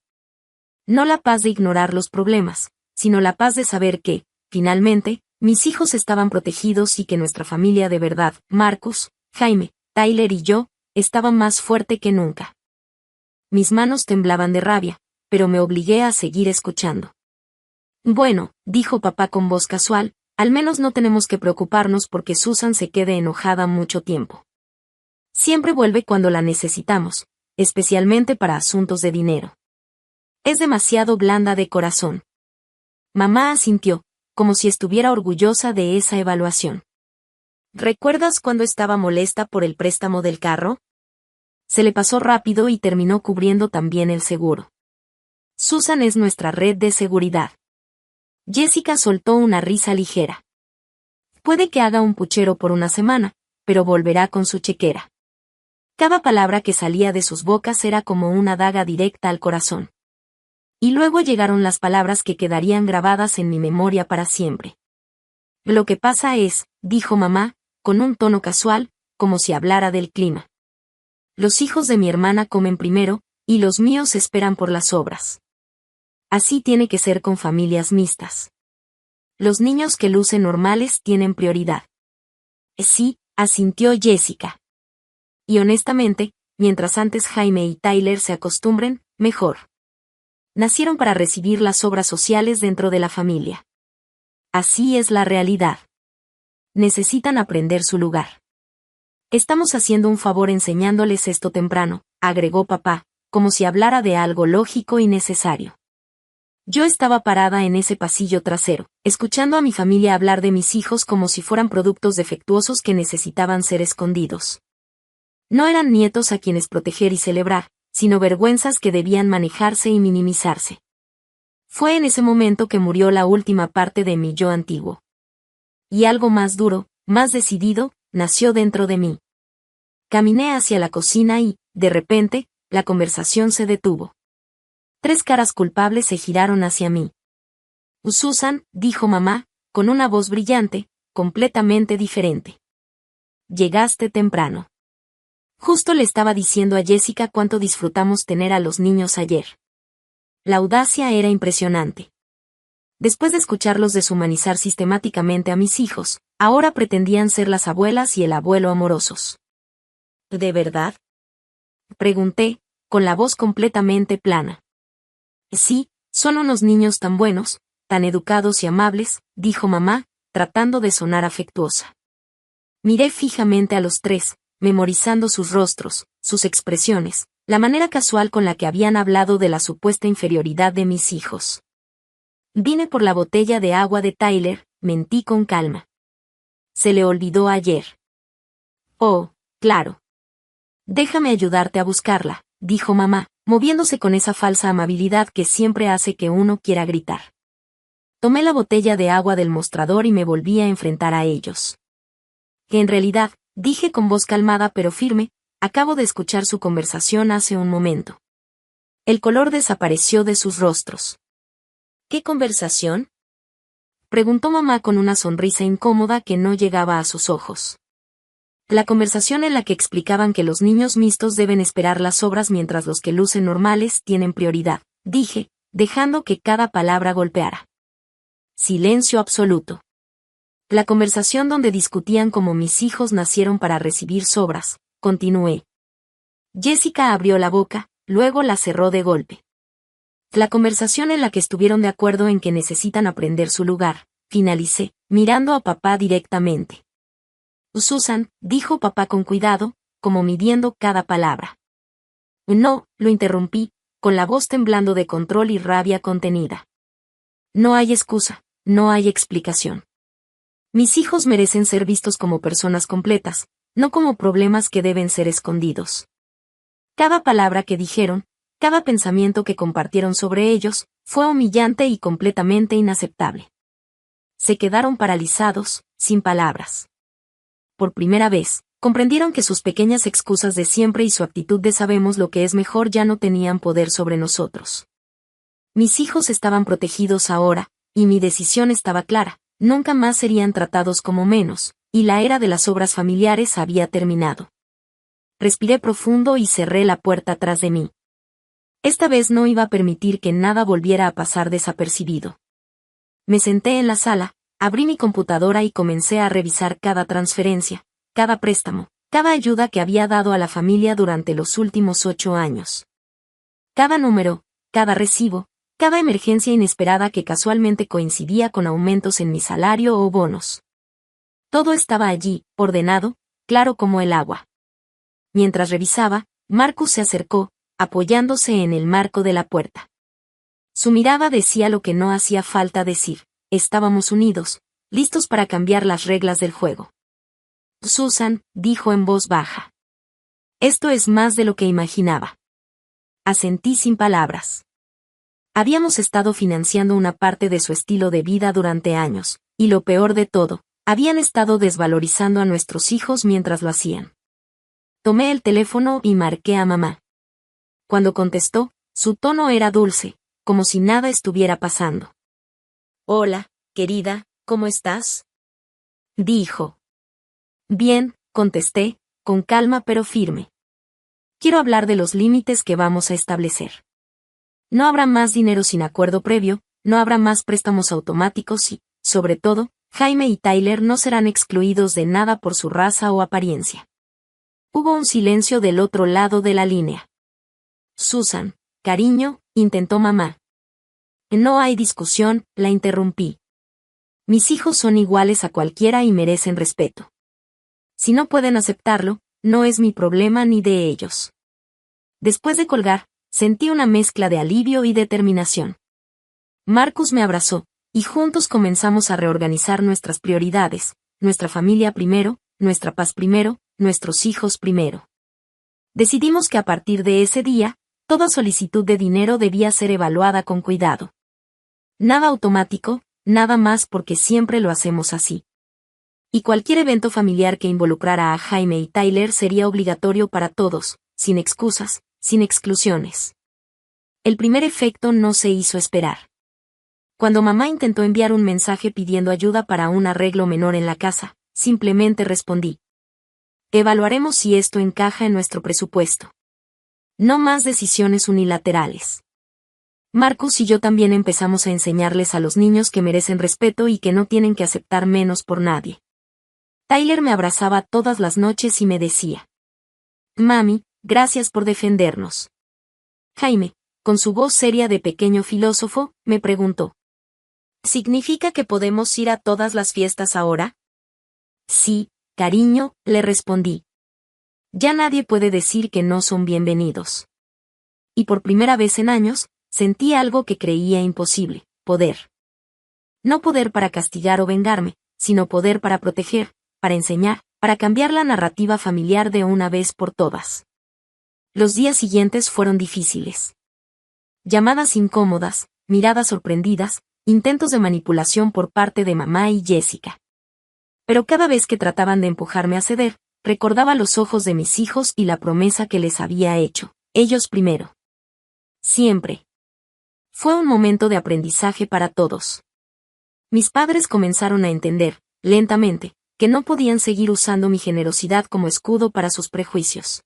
No la paz de ignorar los problemas, sino la paz de saber que, finalmente, mis hijos estaban protegidos y que nuestra familia de verdad, Marcus, Jaime, Tyler y yo, estaba más fuerte que nunca. Mis manos temblaban de rabia, pero me obligué a seguir escuchando. Bueno, dijo papá con voz casual, al menos no tenemos que preocuparnos porque Susan se quede enojada mucho tiempo. Siempre vuelve cuando la necesitamos, especialmente para asuntos de dinero. Es demasiado blanda de corazón. Mamá asintió, como si estuviera orgullosa de esa evaluación. ¿Recuerdas cuando estaba molesta por el préstamo del carro? Se le pasó rápido y terminó cubriendo también el seguro. Susan es nuestra red de seguridad. Jessica soltó una risa ligera. Puede que haga un puchero por una semana, pero volverá con su chequera. Cada palabra que salía de sus bocas era como una daga directa al corazón. Y luego llegaron las palabras que quedarían grabadas en mi memoria para siempre. Lo que pasa es, dijo mamá, con un tono casual, como si hablara del clima. Los hijos de mi hermana comen primero, y los míos esperan por las obras. Así tiene que ser con familias mixtas. Los niños que lucen normales tienen prioridad. Sí, asintió Jessica. Y honestamente, mientras antes Jaime y Tyler se acostumbren, mejor. Nacieron para recibir las obras sociales dentro de la familia. Así es la realidad. Necesitan aprender su lugar. Estamos haciendo un favor enseñándoles esto temprano, agregó papá, como si hablara de algo lógico y necesario. Yo estaba parada en ese pasillo trasero, escuchando a mi familia hablar de mis hijos como si fueran productos defectuosos que necesitaban ser escondidos. No eran nietos a quienes proteger y celebrar, sino vergüenzas que debían manejarse y minimizarse. Fue en ese momento que murió la última parte de mi yo antiguo. Y algo más duro, más decidido, nació dentro de mí. Caminé hacia la cocina y, de repente, la conversación se detuvo. 3 caras culpables se giraron hacia mí. Susan, dijo mamá, con una voz brillante, completamente diferente. Llegaste temprano. Justo le estaba diciendo a Jessica cuánto disfrutamos tener a los niños ayer. La audacia era impresionante. Después de escucharlos deshumanizar sistemáticamente a mis hijos, ahora pretendían ser las abuelas y el abuelo amorosos. ¿De verdad? Pregunté, con la voz completamente plana. Sí, son unos niños tan buenos, tan educados y amables, dijo mamá, tratando de sonar afectuosa. Miré fijamente a los 3, memorizando sus rostros, sus expresiones, la manera casual con la que habían hablado de la supuesta inferioridad de mis hijos. Vine por la botella de agua de Tyler, mentí con calma. Se le olvidó ayer. Oh, claro. Déjame ayudarte a buscarla, dijo mamá, moviéndose con esa falsa amabilidad que siempre hace que uno quiera gritar. Tomé la botella de agua del mostrador y me volví a enfrentar a ellos. Que en realidad, dije con voz calmada pero firme, acabo de escuchar su conversación hace un momento. El color desapareció de sus rostros. ¿Qué conversación? Preguntó mamá con una sonrisa incómoda que no llegaba a sus ojos. La conversación en la que explicaban que los niños mixtos deben esperar las obras mientras los que lucen normales tienen prioridad, dije, dejando que cada palabra golpeara. Silencio absoluto. La conversación donde discutían cómo mis hijos nacieron para recibir sobras, continué. Jessica abrió la boca, luego la cerró de golpe. La conversación en la que estuvieron de acuerdo en que necesitan aprender su lugar, finalicé, mirando a papá directamente. Susan, dijo papá con cuidado, como midiendo cada palabra. No, lo interrumpí, con la voz temblando de control y rabia contenida. No hay excusa, no hay explicación. Mis hijos merecen ser vistos como personas completas, no como problemas que deben ser escondidos. Cada palabra que dijeron, cada pensamiento que compartieron sobre ellos, fue humillante y completamente inaceptable. Se quedaron paralizados, sin palabras. Por primera vez, comprendieron que sus pequeñas excusas de siempre y su actitud de sabemos lo que es mejor ya no tenían poder sobre nosotros. Mis hijos estaban protegidos ahora, y mi decisión estaba clara, nunca más serían tratados como menos, y la era de las obras familiares había terminado. Respiré profundo y cerré la puerta tras de mí. Esta vez no iba a permitir que nada volviera a pasar desapercibido. Me senté en la sala, abrí mi computadora y comencé a revisar cada transferencia, cada préstamo, cada ayuda que había dado a la familia durante los últimos 8 años. Cada número, cada recibo, cada emergencia inesperada que casualmente coincidía con aumentos en mi salario o bonos. Todo estaba allí, ordenado, claro como el agua. Mientras revisaba, Marcus se acercó, apoyándose en el marco de la puerta. Su mirada decía lo que no hacía falta decir, estábamos unidos, listos para cambiar las reglas del juego. Susan, dijo en voz baja. Esto es más de lo que imaginaba. Asentí sin palabras. Habíamos estado financiando una parte de su estilo de vida durante años, y lo peor de todo, habían estado desvalorizando a nuestros hijos mientras lo hacían. Tomé el teléfono y marqué a mamá. Cuando contestó, su tono era dulce, como si nada estuviera pasando. Hola, querida, ¿cómo estás? Dijo. Bien, contesté, con calma pero firme. Quiero hablar de los límites que vamos a establecer. No habrá más dinero sin acuerdo previo, no habrá más préstamos automáticos y, sobre todo, Jaime y Tyler no serán excluidos de nada por su raza o apariencia. Hubo un silencio del otro lado de la línea. Susan, cariño, intentó mamá. No hay discusión, la interrumpí. Mis hijos son iguales a cualquiera y merecen respeto. Si no pueden aceptarlo, no es mi problema ni de ellos. Después de colgar, sentí una mezcla de alivio y determinación. Marcus me abrazó, y juntos comenzamos a reorganizar nuestras prioridades, nuestra familia primero, nuestra paz primero, nuestros hijos primero. Decidimos que a partir de ese día, toda solicitud de dinero debía ser evaluada con cuidado. Nada automático, nada más porque siempre lo hacemos así. Y cualquier evento familiar que involucrara a Jaime y Tyler sería obligatorio para todos, sin excusas, sin exclusiones. El primer efecto no se hizo esperar. Cuando mamá intentó enviar un mensaje pidiendo ayuda para un arreglo menor en la casa, simplemente respondí: evaluaremos si esto encaja en nuestro presupuesto. No más decisiones unilaterales. Marcus y yo también empezamos a enseñarles a los niños que merecen respeto y que no tienen que aceptar menos por nadie. Tyler me abrazaba todas las noches y me decía: Mami, gracias por defendernos. Jaime, con su voz seria de pequeño filósofo, me preguntó: ¿significa que podemos ir a todas las fiestas ahora? Sí, cariño, le respondí. Ya nadie puede decir que no son bienvenidos. Y por primera vez en años, sentí algo que creía imposible: poder. No poder para castigar o vengarme, sino poder para proteger, para enseñar, para cambiar la narrativa familiar de una vez por todas. Los días siguientes fueron difíciles. Llamadas incómodas, miradas sorprendidas, intentos de manipulación por parte de mamá y Jessica. Pero cada vez que trataban de empujarme a ceder, recordaba los ojos de mis hijos y la promesa que les había hecho: ellos primero. Siempre. Fue un momento de aprendizaje para todos. Mis padres comenzaron a entender, lentamente, que no podían seguir usando mi generosidad como escudo para sus prejuicios.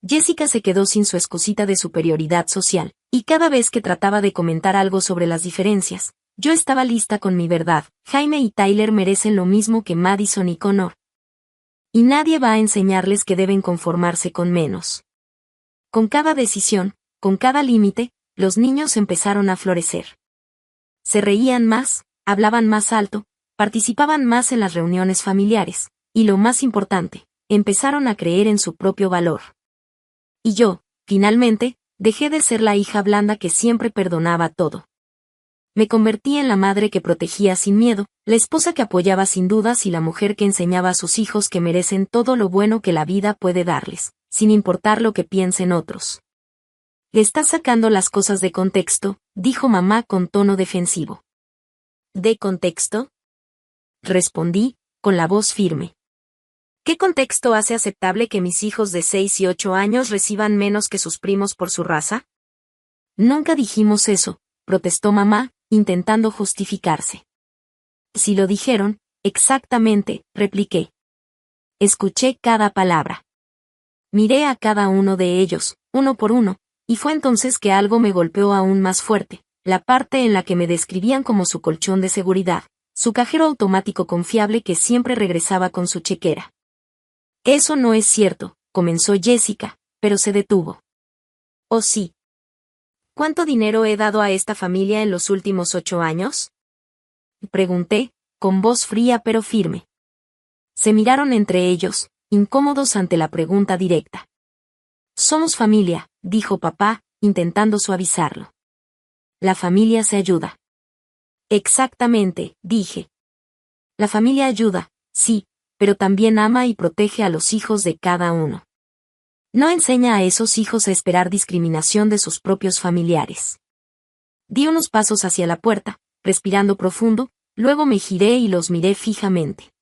Jessica se quedó sin su excusita de superioridad social, y cada vez que trataba de comentar algo sobre las diferencias, yo estaba lista con mi verdad: Jaime y Tyler merecen lo mismo que Madison y Connor. Y nadie va a enseñarles que deben conformarse con menos. Con cada decisión, con cada límite, los niños empezaron a florecer. Se reían más, hablaban más alto, participaban más en las reuniones familiares, y lo más importante, empezaron a creer en su propio valor. Y yo, finalmente, dejé de ser la hija blanda que siempre perdonaba todo. Me convertí en la madre que protegía sin miedo, la esposa que apoyaba sin dudas y la mujer que enseñaba a sus hijos que merecen todo lo bueno que la vida puede darles, sin importar lo que piensen otros. Le estás sacando las cosas de contexto, dijo mamá con tono defensivo. ¿De contexto? Respondí, con la voz firme. ¿Qué contexto hace aceptable que mis hijos de 6 y 8 años reciban menos que sus primos por su raza? Nunca dijimos eso, protestó mamá, intentando justificarse. Si lo dijeron, exactamente, repliqué. Escuché cada palabra. Miré a cada uno de ellos, uno por uno, y fue entonces que algo me golpeó aún más fuerte: la parte en la que me describían como su colchón de seguridad, su cajero automático confiable que siempre regresaba con su chequera. Eso no es cierto, comenzó Jessica, pero se detuvo. ¿Oh sí? ¿Cuánto dinero he dado a esta familia en los últimos 8 años? Pregunté, con voz fría pero firme. Se miraron entre ellos, incómodos ante la pregunta directa. Somos familia, dijo papá, intentando suavizarlo. La familia se ayuda. Exactamente, dije. La familia ayuda, sí, pero también ama y protege a los hijos de cada uno. No enseña a esos hijos a esperar discriminación de sus propios familiares. Di unos pasos hacia la puerta, respirando profundo, luego me giré y los miré fijamente.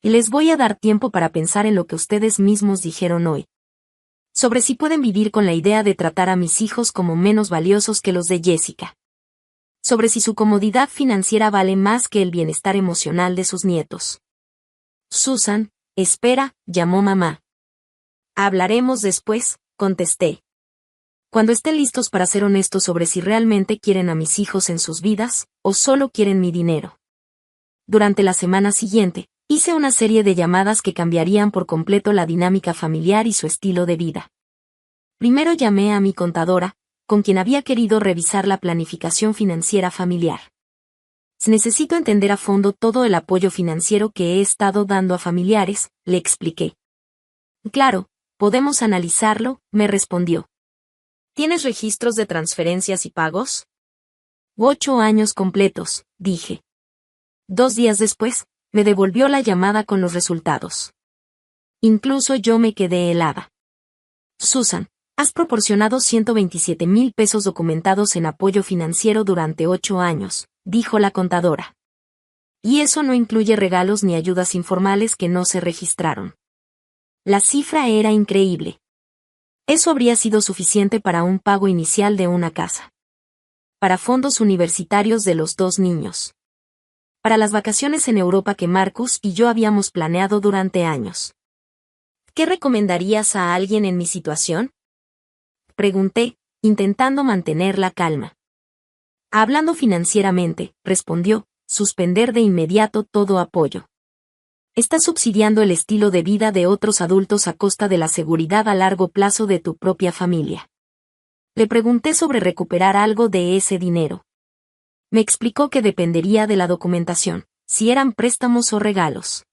Y les voy a dar tiempo para pensar en lo que ustedes mismos dijeron hoy. Sobre si pueden vivir con la idea de tratar a mis hijos como menos valiosos que los de Jessica. Sobre si su comodidad financiera vale más que el bienestar emocional de sus nietos. Susan, espera, llamó mamá. Hablaremos después, contesté. Cuando estén listos para ser honestos sobre si realmente quieren a mis hijos en sus vidas, o solo quieren mi dinero. Durante la semana siguiente, hice una serie de llamadas que cambiarían por completo la dinámica familiar y su estilo de vida. Primero llamé a mi contadora, con quien había querido revisar la planificación financiera familiar. Necesito entender a fondo todo el apoyo financiero que he estado dando a familiares, le expliqué. Claro, podemos analizarlo, me respondió. ¿Tienes registros de transferencias y pagos? 8 años completos, dije. 2 días después, me devolvió la llamada con los resultados. Incluso yo me quedé helada. Susan, has proporcionado 127,000 pesos documentados en apoyo financiero durante 8 años, dijo la contadora. Y eso no incluye regalos ni ayudas informales que no se registraron. La cifra era increíble. Eso habría sido suficiente para un pago inicial de una casa. Para fondos universitarios de los 2 niños. Para las vacaciones en Europa que Marcus y yo habíamos planeado durante años. ¿Qué recomendarías a alguien en mi situación? Pregunté, intentando mantener la calma. Hablando financieramente, respondió, suspender de inmediato todo apoyo. Estás subsidiando el estilo de vida de otros adultos a costa de la seguridad a largo plazo de tu propia familia. Le pregunté sobre recuperar algo de ese dinero. Me explicó que dependería de la documentación, si eran préstamos o regalos.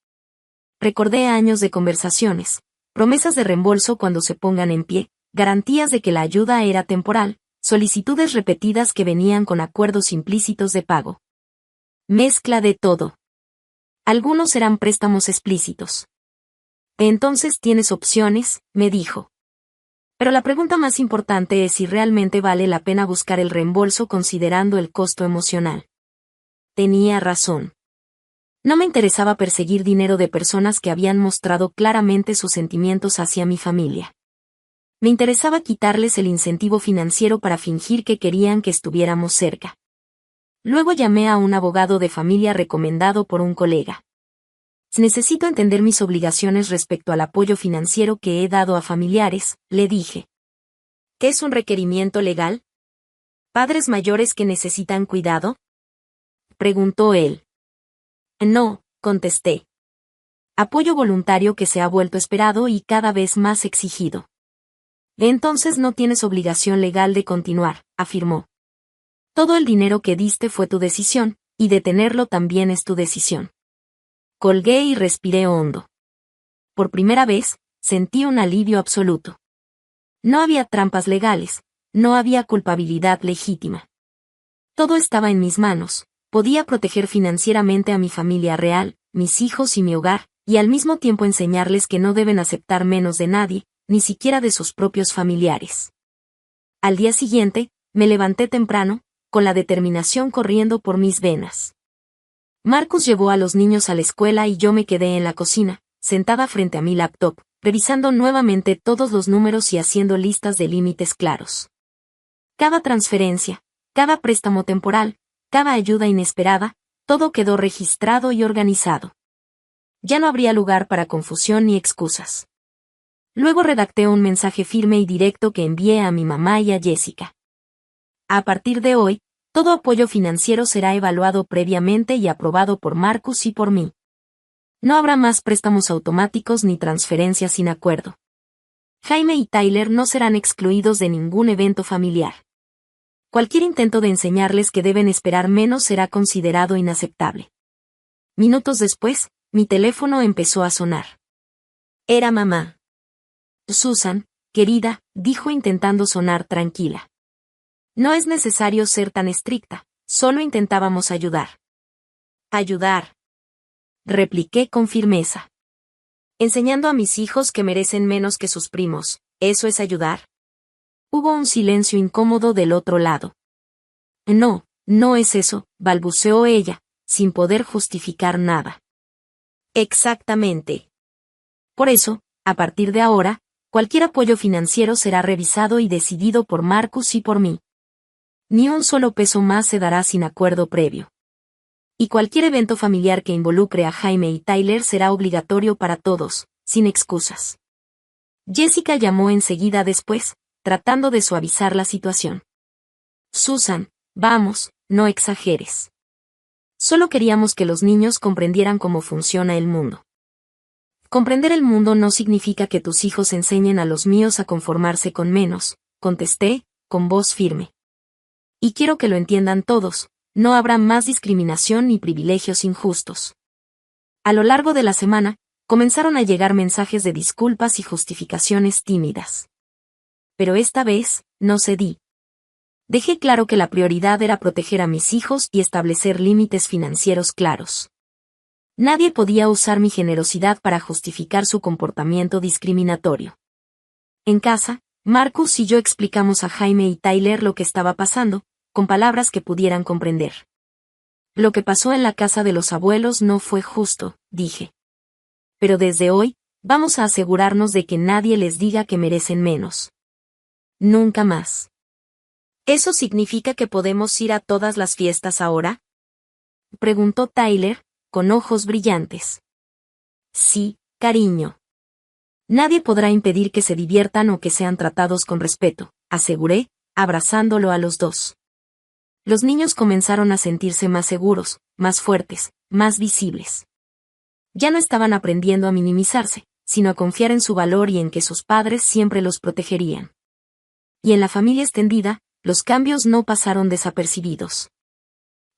Recordé años de conversaciones, promesas de reembolso cuando se pongan en pie, garantías de que la ayuda era temporal, solicitudes repetidas que venían con acuerdos implícitos de pago. Mezcla de todo. Algunos eran préstamos explícitos. Entonces tienes opciones, me dijo. Pero la pregunta más importante es si realmente vale la pena buscar el reembolso considerando el costo emocional. Tenía razón. No me interesaba perseguir dinero de personas que habían mostrado claramente sus sentimientos hacia mi familia. Me interesaba quitarles el incentivo financiero para fingir que querían que estuviéramos cerca. Luego llamé a un abogado de familia recomendado por un colega. Necesito entender mis obligaciones respecto al apoyo financiero que he dado a familiares, le dije. ¿Qué es un requerimiento legal? ¿Padres mayores que necesitan cuidado? Preguntó él. No, contesté. Apoyo voluntario que se ha vuelto esperado y cada vez más exigido. Entonces no tienes obligación legal de continuar, afirmó. Todo el dinero que diste fue tu decisión, y detenerlo también es tu decisión. Colgué y respiré hondo. Por primera vez, sentí un alivio absoluto. No había trampas legales, no había culpabilidad legítima. Todo estaba en mis manos, podía proteger financieramente a mi familia real, mis hijos y mi hogar, y al mismo tiempo enseñarles que no deben aceptar menos de nadie, ni siquiera de sus propios familiares. Al día siguiente, me levanté temprano, con la determinación corriendo por mis venas. Marcus llevó a los niños a la escuela y yo me quedé en la cocina, sentada frente a mi laptop, revisando nuevamente todos los números y haciendo listas de límites claros. Cada transferencia, cada préstamo temporal, cada ayuda inesperada, todo quedó registrado y organizado. Ya no habría lugar para confusión ni excusas. Luego redacté un mensaje firme y directo que envié a mi mamá y a Jessica. A partir de hoy, todo apoyo financiero será evaluado previamente y aprobado por Marcus y por mí. No habrá más préstamos automáticos ni transferencias sin acuerdo. Jaime y Tyler no serán excluidos de ningún evento familiar. Cualquier intento de enseñarles que deben esperar menos será considerado inaceptable. Minutos después, mi teléfono empezó a sonar. Era mamá. Susan, querida, dijo intentando sonar tranquila. No es necesario ser tan estricta, solo intentábamos ayudar. Ayudar. Repliqué con firmeza. Enseñando a mis hijos que merecen menos que sus primos, ¿eso es ayudar? Hubo un silencio incómodo del otro lado. No, no es eso, balbuceó ella, sin poder justificar nada. Exactamente. Por eso, a partir de ahora, cualquier apoyo financiero será revisado y decidido por Marcus y por mí. Ni un solo peso más se dará sin acuerdo previo. Y cualquier evento familiar que involucre a Jaime y Tyler será obligatorio para todos, sin excusas. Jessica llamó enseguida después, tratando de suavizar la situación. Susan, vamos, no exageres. Solo queríamos que los niños comprendieran cómo funciona el mundo. Comprender el mundo no significa que tus hijos enseñen a los míos a conformarse con menos, contesté, con voz firme. Y quiero que lo entiendan todos, no habrá más discriminación ni privilegios injustos. A lo largo de la semana, comenzaron a llegar mensajes de disculpas y justificaciones tímidas. Pero esta vez, no cedí. Dejé claro que la prioridad era proteger a mis hijos y establecer límites financieros claros. Nadie podía usar mi generosidad para justificar su comportamiento discriminatorio. En casa, Marcus y yo explicamos a Jaime y Tyler lo que estaba pasando, con palabras que pudieran comprender. Lo que pasó en la casa de los abuelos no fue justo, dije. Pero desde hoy, vamos a asegurarnos de que nadie les diga que merecen menos. Nunca más. ¿Eso significa que podemos ir a todas las fiestas ahora? Preguntó Tyler, con ojos brillantes. Sí, cariño. Nadie podrá impedir que se diviertan o que sean tratados con respeto, aseguré, abrazándolo a los dos. Los niños comenzaron a sentirse más seguros, más fuertes, más visibles. Ya no estaban aprendiendo a minimizarse, sino a confiar en su valor y en que sus padres siempre los protegerían. Y en la familia extendida, los cambios no pasaron desapercibidos.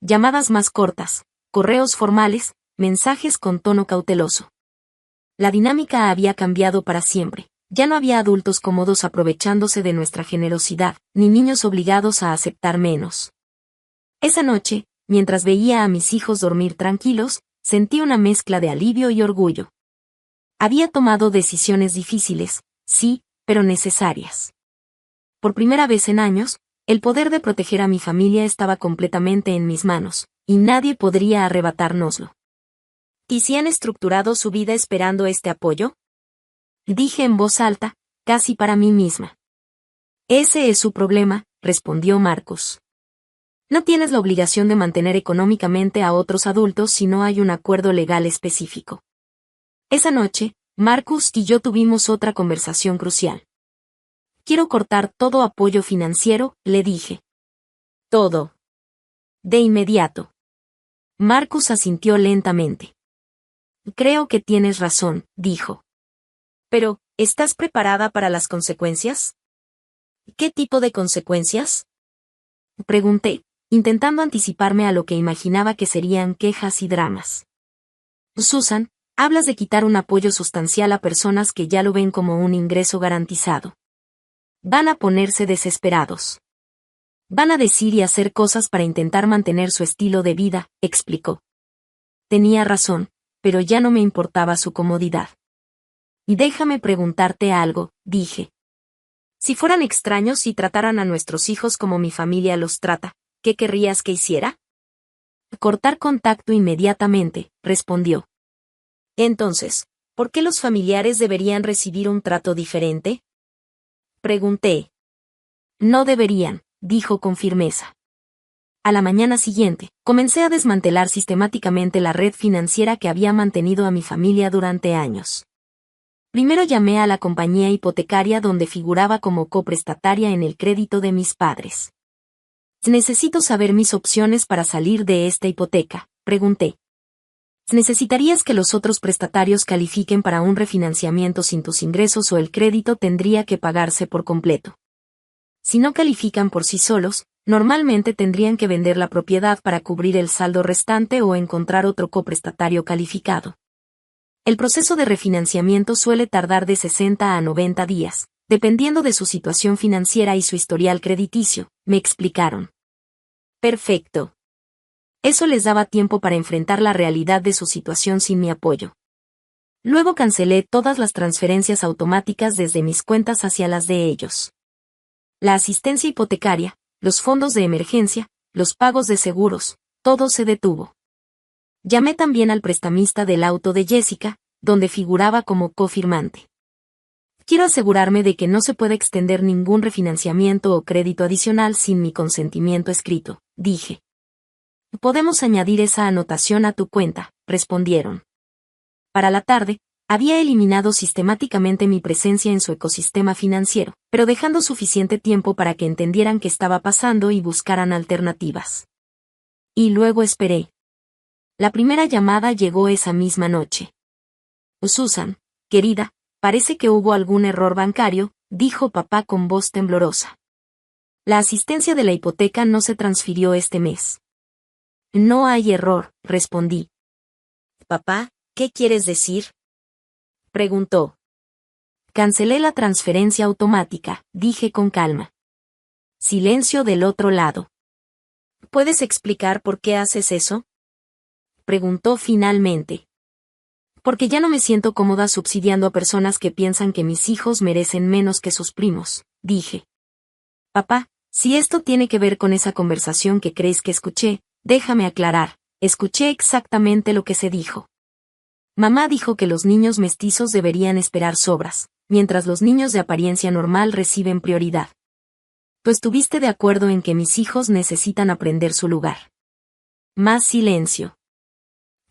Llamadas más cortas, correos formales, mensajes con tono cauteloso. La dinámica había cambiado para siempre. Ya no había adultos cómodos aprovechándose de nuestra generosidad, ni niños obligados a aceptar menos. Esa noche, mientras veía a mis hijos dormir tranquilos, sentí una mezcla de alivio y orgullo. Había tomado decisiones difíciles, sí, pero necesarias. Por primera vez en años, el poder de proteger a mi familia estaba completamente en mis manos, y nadie podría arrebatárnoslo. ¿Y si han estructurado su vida esperando este apoyo? Dije en voz alta, casi para mí misma. Ese es su problema, respondió Marcus. No tienes la obligación de mantener económicamente a otros adultos si no hay un acuerdo legal específico. Esa noche, Marcus y yo tuvimos otra conversación crucial. Quiero cortar todo apoyo financiero, le dije. Todo. De inmediato. Marcus asintió lentamente. Creo que tienes razón, dijo. Pero, ¿estás preparada para las consecuencias? ¿Qué tipo de consecuencias? Pregunté, intentando anticiparme a lo que imaginaba que serían quejas y dramas. Susan, hablas de quitar un apoyo sustancial a personas que ya lo ven como un ingreso garantizado. Van a ponerse desesperados. Van a decir y hacer cosas para intentar mantener su estilo de vida, explicó. Tenía razón, pero ya no me importaba su comodidad. Y déjame preguntarte algo, dije. Si fueran extraños y trataran a nuestros hijos como mi familia los trata, ¿qué querrías que hiciera? Cortar contacto inmediatamente, respondió. Entonces, ¿por qué los familiares deberían recibir un trato diferente? Pregunté. No deberían, dijo con firmeza. A la mañana siguiente, comencé a desmantelar sistemáticamente la red financiera que había mantenido a mi familia durante años. Primero llamé a la compañía hipotecaria donde figuraba como coprestataria en el crédito de mis padres. Necesito saber mis opciones para salir de esta hipoteca, pregunté. ¿Necesitarías que los otros prestatarios califiquen para un refinanciamiento sin tus ingresos o el crédito tendría que pagarse por completo? Si no califican por sí solos, normalmente tendrían que vender la propiedad para cubrir el saldo restante o encontrar otro coprestatario calificado. El proceso de refinanciamiento suele tardar de 60 a 90 días, dependiendo de su situación financiera y su historial crediticio, me explicaron. Perfecto. Eso les daba tiempo para enfrentar la realidad de su situación sin mi apoyo. Luego cancelé todas las transferencias automáticas desde mis cuentas hacia las de ellos. La asistencia hipotecaria, los fondos de emergencia, los pagos de seguros, todo se detuvo. Llamé también al prestamista del auto de Jessica, donde figuraba como cofirmante. Quiero asegurarme de que no se puede extender ningún refinanciamiento o crédito adicional sin mi consentimiento escrito, dije. Podemos añadir esa anotación a tu cuenta, respondieron. Para la tarde, había eliminado sistemáticamente mi presencia en su ecosistema financiero, pero dejando suficiente tiempo para que entendieran qué estaba pasando y buscaran alternativas. Y luego esperé. La primera llamada llegó esa misma noche. Susan, querida, parece que hubo algún error bancario, dijo papá con voz temblorosa. La asistencia de la hipoteca no se transfirió este mes. No hay error, respondí. Papá, ¿qué quieres decir? Preguntó. Cancelé la transferencia automática, dije con calma. Silencio del otro lado. ¿Puedes explicar por qué haces eso? Preguntó finalmente. Porque ya no me siento cómoda subsidiando a personas que piensan que mis hijos merecen menos que sus primos, dije. Papá, si esto tiene que ver con esa conversación que crees que escuché, déjame aclarar, escuché exactamente lo que se dijo. Mamá dijo que los niños mestizos deberían esperar sobras, mientras los niños de apariencia normal reciben prioridad. Tú estuviste de acuerdo en que mis hijos necesitan aprender su lugar. Más silencio.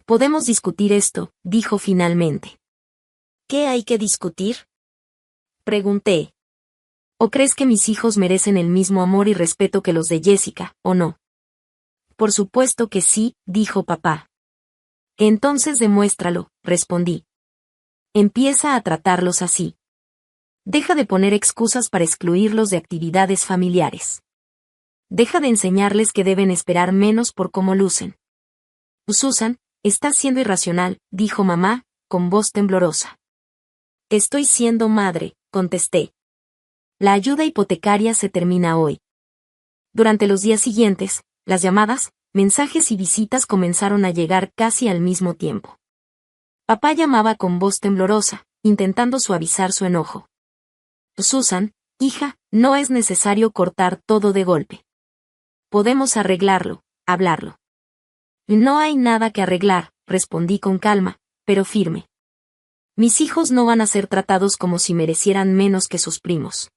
Podemos discutir esto, dijo finalmente. ¿Qué hay que discutir? Pregunté. ¿O crees que mis hijos merecen el mismo amor y respeto que los de Jessica, o no? Por supuesto que sí, dijo papá. Entonces demuéstralo, respondí. Empieza a tratarlos así. Deja de poner excusas para excluirlos de actividades familiares. Deja de enseñarles que deben esperar menos por cómo lucen. Susan, estás siendo irracional, dijo mamá, con voz temblorosa. Estoy siendo madre, contesté. La ayuda hipotecaria se termina hoy. Durante los días siguientes, las llamadas, mensajes y visitas comenzaron a llegar casi al mismo tiempo. Papá llamaba con voz temblorosa, intentando suavizar su enojo. Susan, hija, no es necesario cortar todo de golpe. Podemos arreglarlo, hablarlo. No hay nada que arreglar, respondí con calma, pero firme. Mis hijos no van a ser tratados como si merecieran menos que sus primos.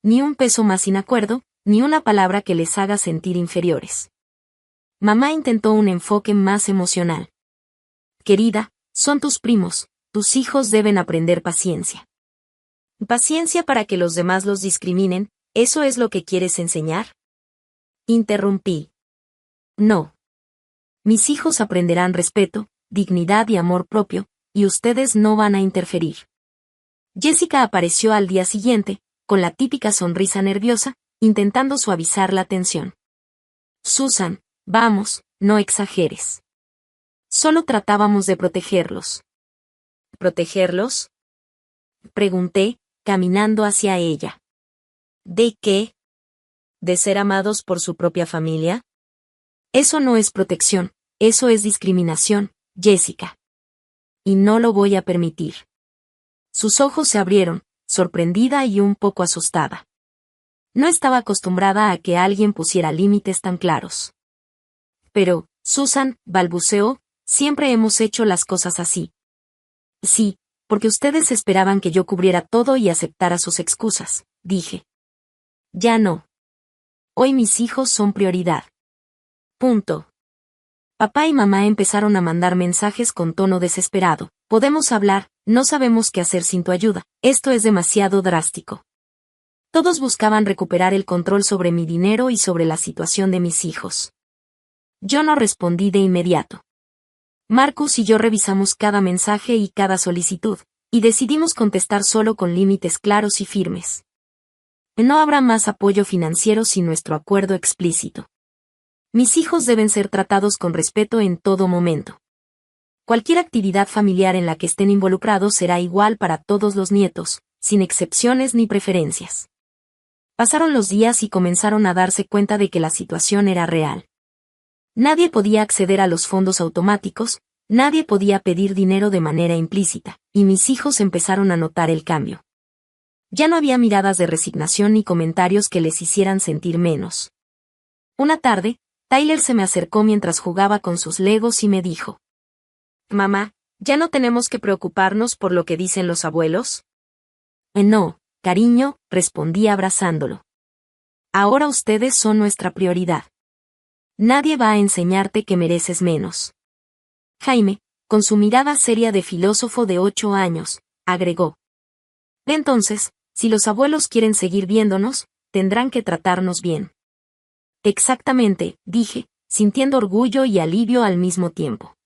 Ni un peso más sin acuerdo, ni una palabra que les haga sentir inferiores. Mamá intentó un enfoque más emocional. Querida, son tus primos, tus hijos deben aprender paciencia. ¿Paciencia para que los demás los discriminen? ¿Eso es lo que quieres enseñar? Interrumpí. No. Mis hijos aprenderán respeto, dignidad y amor propio, y ustedes no van a interferir. Jessica apareció al día siguiente, con la típica sonrisa nerviosa, intentando suavizar la tensión. Susan, vamos, no exageres. Solo tratábamos de protegerlos. ¿Protegerlos? Pregunté, caminando hacia ella. ¿De qué? ¿De ser amados por su propia familia? Eso no es protección, eso es discriminación, Jessica. Y no lo voy a permitir. Sus ojos se abrieron, sorprendida y un poco asustada. No estaba acostumbrada a que alguien pusiera límites tan claros. Pero, Susan, balbuceó, siempre hemos hecho las cosas así. Sí, porque ustedes esperaban que yo cubriera todo y aceptara sus excusas, dije. Ya no. Hoy mis hijos son prioridad. Punto. Papá y mamá empezaron a mandar mensajes con tono desesperado. Podemos hablar, no sabemos qué hacer sin tu ayuda, esto es demasiado drástico. Todos buscaban recuperar el control sobre mi dinero y sobre la situación de mis hijos. Yo no respondí de inmediato. Marcus y yo revisamos cada mensaje y cada solicitud, y decidimos contestar solo con límites claros y firmes. No habrá más apoyo financiero sin nuestro acuerdo explícito. Mis hijos deben ser tratados con respeto en todo momento. Cualquier actividad familiar en la que estén involucrados será igual para todos los nietos, sin excepciones ni preferencias. Pasaron los días y comenzaron a darse cuenta de que la situación era real. Nadie podía acceder a los fondos automáticos, nadie podía pedir dinero de manera implícita, y mis hijos empezaron a notar el cambio. Ya no había miradas de resignación ni comentarios que les hicieran sentir menos. Una tarde, Tyler se me acercó mientras jugaba con sus legos y me dijo: «Mamá, ¿ya no tenemos que preocuparnos por lo que dicen los abuelos?» No, cariño, respondí abrazándolo. Ahora ustedes son nuestra prioridad. Nadie va a enseñarte que mereces menos. Jaime, con su mirada seria de filósofo de 8 años, agregó: «Entonces, si los abuelos quieren seguir viéndonos, tendrán que tratarnos bien». Exactamente, dije, sintiendo orgullo y alivio al mismo tiempo.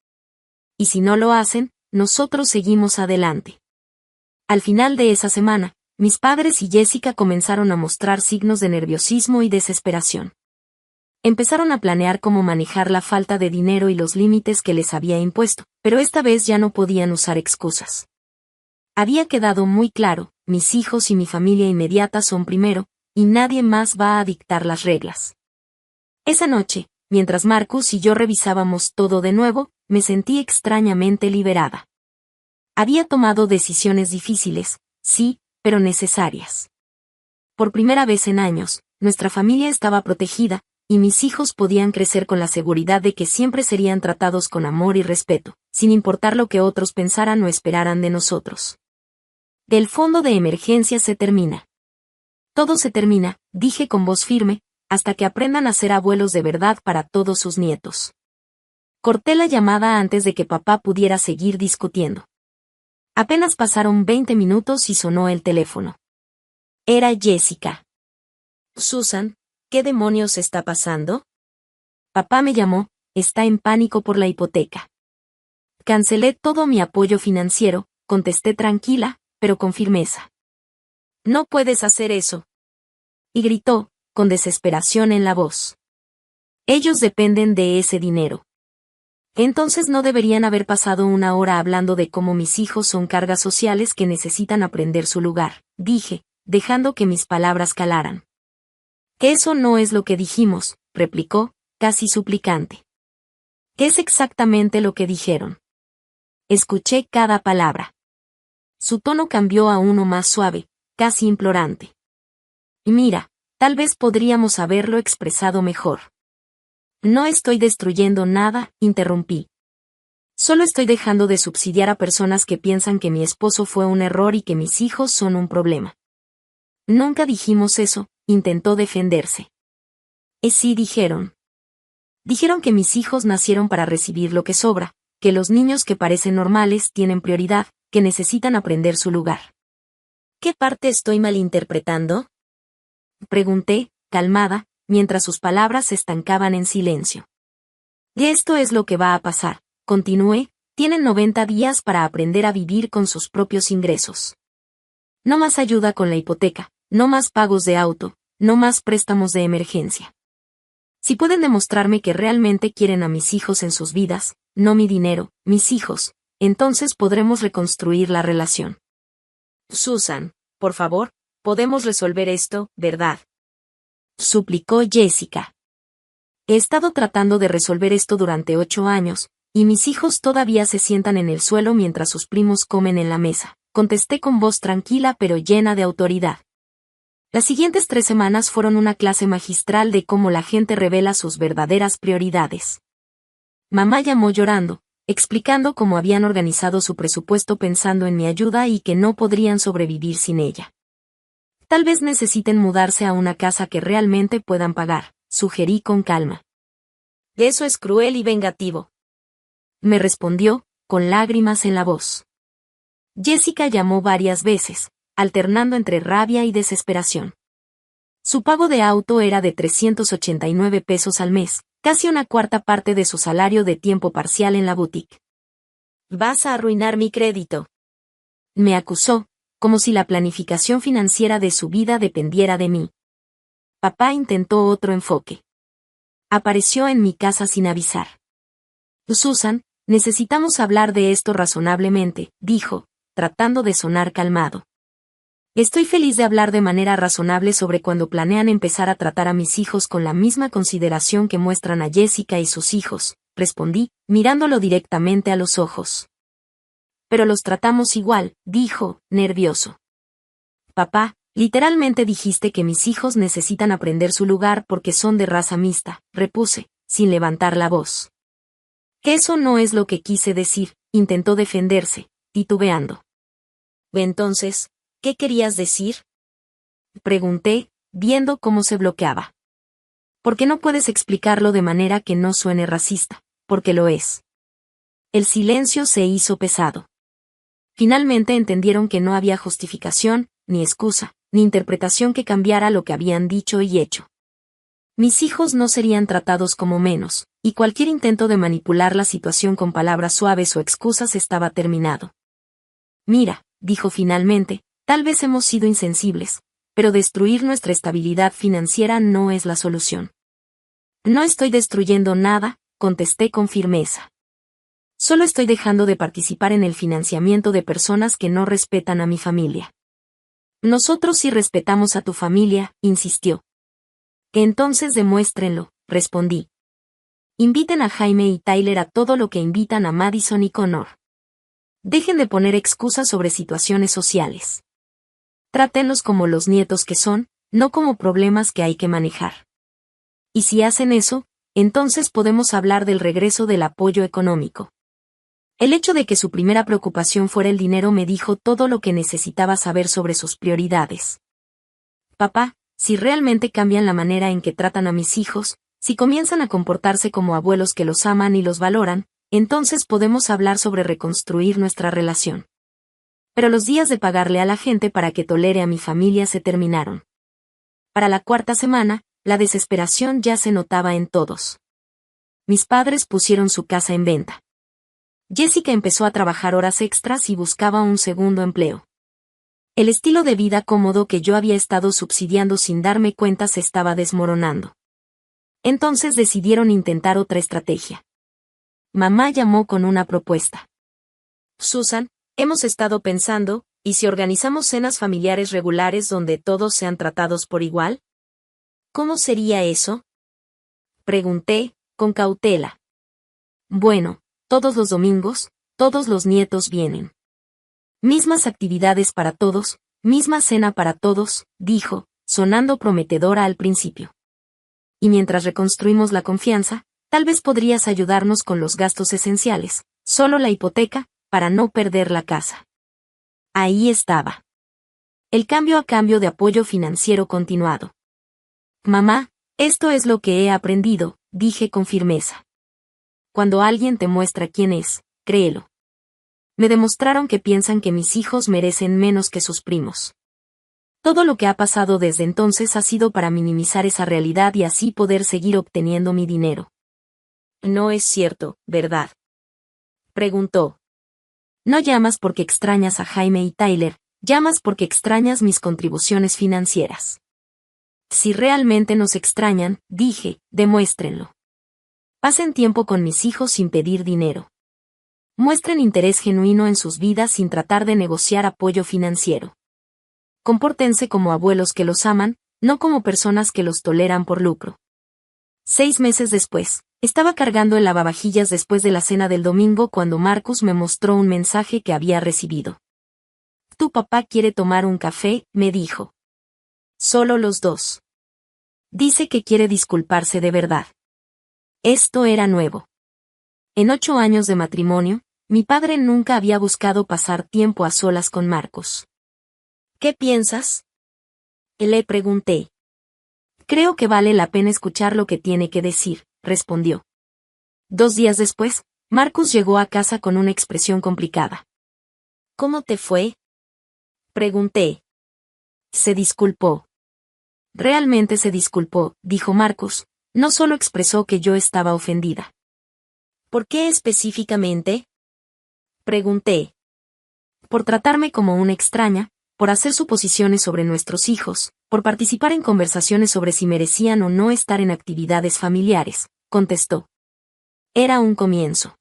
Y si no lo hacen, nosotros seguimos adelante. Al final de esa semana, mis padres y Jessica comenzaron a mostrar signos de nerviosismo y desesperación. Empezaron a planear cómo manejar la falta de dinero y los límites que les había impuesto, pero esta vez ya no podían usar excusas. Había quedado muy claro, mis hijos y mi familia inmediata son primero, y nadie más va a dictar las reglas. Esa noche, mientras Marcus y yo revisábamos todo de nuevo, me sentí extrañamente liberada. Había tomado decisiones difíciles, sí, pero necesarias. Por primera vez en años, nuestra familia estaba protegida, y mis hijos podían crecer con la seguridad de que siempre serían tratados con amor y respeto, sin importar lo que otros pensaran o esperaran de nosotros. El fondo de emergencia se termina. Todo se termina, dije con voz firme, hasta que aprendan a ser abuelos de verdad para todos sus nietos. Corté la llamada antes de que papá pudiera seguir discutiendo. Apenas pasaron 20 minutos y sonó el teléfono. Era Jessica. Susan, ¿qué demonios está pasando? Papá me llamó, está en pánico por la hipoteca. Cancelé todo mi apoyo financiero, contesté tranquila, pero con firmeza. No puedes hacer eso. Y gritó, con desesperación en la voz. Ellos dependen de ese dinero. Entonces no deberían haber pasado una hora hablando de cómo mis hijos son cargas sociales que necesitan aprender su lugar, dije, dejando que mis palabras calaran. Eso no es lo que dijimos, replicó, casi suplicante. ¿Qué es exactamente lo que dijeron? Escuché cada palabra. Su tono cambió a uno más suave, casi implorante. Mira, tal vez podríamos haberlo expresado mejor. No estoy destruyendo nada, interrumpí. Solo estoy dejando de subsidiar a personas que piensan que mi esposo fue un error y que mis hijos son un problema. Nunca dijimos eso, intentó defenderse. Sí dijeron. Dijeron que mis hijos nacieron para recibir lo que sobra, que los niños que parecen normales tienen prioridad, que necesitan aprender su lugar. ¿Qué parte estoy malinterpretando? Pregunté, calmada, mientras sus palabras se estancaban en silencio. Y esto es lo que va a pasar, continué, tienen 90 días para aprender a vivir con sus propios ingresos. No más ayuda con la hipoteca, no más pagos de auto, no más préstamos de emergencia. Si pueden demostrarme que realmente quieren a mis hijos en sus vidas, no mi dinero, mis hijos, entonces podremos reconstruir la relación. Susan, por favor, podemos resolver esto, ¿verdad? Suplicó Jessica. He estado tratando de resolver esto durante 8 años, y mis hijos todavía se sientan en el suelo mientras sus primos comen en la mesa, contesté con voz tranquila pero llena de autoridad. Las siguientes 3 semanas fueron una clase magistral de cómo la gente revela sus verdaderas prioridades. Mamá llamó llorando, explicando cómo habían organizado su presupuesto pensando en mi ayuda y que no podrían sobrevivir sin ella. Tal vez necesiten mudarse a una casa que realmente puedan pagar, sugerí con calma. Eso es cruel y vengativo. Me respondió, con lágrimas en la voz. Jessica llamó varias veces, alternando entre rabia y desesperación. Su pago de auto era de 389 pesos al mes, casi una cuarta parte de su salario de tiempo parcial en la boutique. Vas a arruinar mi crédito. Me acusó, como si la planificación financiera de su vida dependiera de mí. Papá intentó otro enfoque. Apareció en mi casa sin avisar. Susan, necesitamos hablar de esto razonablemente, dijo, tratando de sonar calmado. Estoy feliz de hablar de manera razonable sobre cuando planean empezar a tratar a mis hijos con la misma consideración que muestran a Jessica y sus hijos, respondí, mirándolo directamente a los ojos. Pero los tratamos igual, dijo, nervioso. Papá, literalmente dijiste que mis hijos necesitan aprender su lugar porque son de raza mixta, repuse, sin levantar la voz. Que eso no es lo que quise decir, intentó defenderse, titubeando. Entonces, ¿qué querías decir? Pregunté, viendo cómo se bloqueaba. ¿Por qué no puedes explicarlo de manera que no suene racista? Porque lo es. El silencio se hizo pesado. Finalmente entendieron que no había justificación, ni excusa, ni interpretación que cambiara lo que habían dicho y hecho. Mis hijos no serían tratados como menos, y cualquier intento de manipular la situación con palabras suaves o excusas estaba terminado. Mira, dijo finalmente, tal vez hemos sido insensibles, pero destruir nuestra estabilidad financiera no es la solución. No estoy destruyendo nada, contesté con firmeza. Solo estoy dejando de participar en el financiamiento de personas que no respetan a mi familia. Nosotros sí respetamos a tu familia, insistió. Entonces demuéstrenlo, respondí. Inviten a Jaime y Tyler a todo lo que invitan a Madison y Connor. Dejen de poner excusas sobre situaciones sociales. Trátenlos como los nietos que son, no como problemas que hay que manejar. Y si hacen eso, entonces podemos hablar del regreso del apoyo económico. El hecho de que su primera preocupación fuera el dinero me dijo todo lo que necesitaba saber sobre sus prioridades. Papá, Si realmente cambian la manera en que tratan a mis hijos, si comienzan a comportarse como abuelos que los aman y los valoran, entonces podemos hablar sobre reconstruir nuestra relación. Pero los días de pagarle a la gente para que tolere a mi familia se terminaron. Para la cuarta semana, la desesperación ya se notaba en todos. Mis padres pusieron su casa en venta. Jessica empezó a trabajar horas extras y buscaba un segundo empleo. El estilo de vida cómodo que yo había estado subsidiando sin darme cuenta se estaba desmoronando. Entonces decidieron intentar otra estrategia. Mamá llamó con una propuesta. Susan, hemos estado pensando, ¿y si organizamos cenas familiares regulares donde todos sean tratados por igual? ¿Cómo sería eso? Pregunté, con cautela. Bueno, todos los domingos, todos los nietos vienen. Mismas actividades para todos, misma cena para todos, dijo, sonando prometedora al principio. Y mientras reconstruimos la confianza, tal vez podrías ayudarnos con los gastos esenciales, solo la hipoteca, para no perder la casa. Ahí estaba. El cambio a cambio de apoyo financiero continuado. Mamá, esto es lo que he aprendido, dije con firmeza. Cuando alguien te muestra quién es, créelo. Me demostraron que piensan que mis hijos merecen menos que sus primos. Todo lo que ha pasado desde entonces ha sido para minimizar esa realidad y así poder seguir obteniendo mi dinero. No es cierto, ¿verdad? Preguntó. No llamas porque extrañas a Jaime y Tyler, llamas porque extrañas mis contribuciones financieras. Si realmente nos extrañan, dije, demuéstrenlo. Pasen tiempo con mis hijos sin pedir dinero. Muestren interés genuino en sus vidas sin tratar de negociar apoyo financiero. Compórtense como abuelos que los aman, no como personas que los toleran por lucro. 6 meses después, estaba cargando el lavavajillas después de la cena del domingo cuando Marcus me mostró un mensaje que había recibido. Tu papá quiere tomar un café, me dijo. Solo los dos. Dice que quiere disculparse de verdad. Esto era nuevo. En 8 años de matrimonio, mi padre nunca había buscado pasar tiempo a solas con Marcus. ¿Qué piensas? Le pregunté. Creo que vale la pena escuchar lo que tiene que decir, respondió. 2 días después, Marcus llegó a casa con una expresión complicada. ¿Cómo te fue? Pregunté. Se disculpó. Realmente se disculpó, dijo Marcus, no solo expresó que yo estaba ofendida. ¿Por qué específicamente? Pregunté. Por tratarme como una extraña, por hacer suposiciones sobre nuestros hijos, por participar en conversaciones sobre si merecían o no estar en actividades familiares, contestó. Era un comienzo.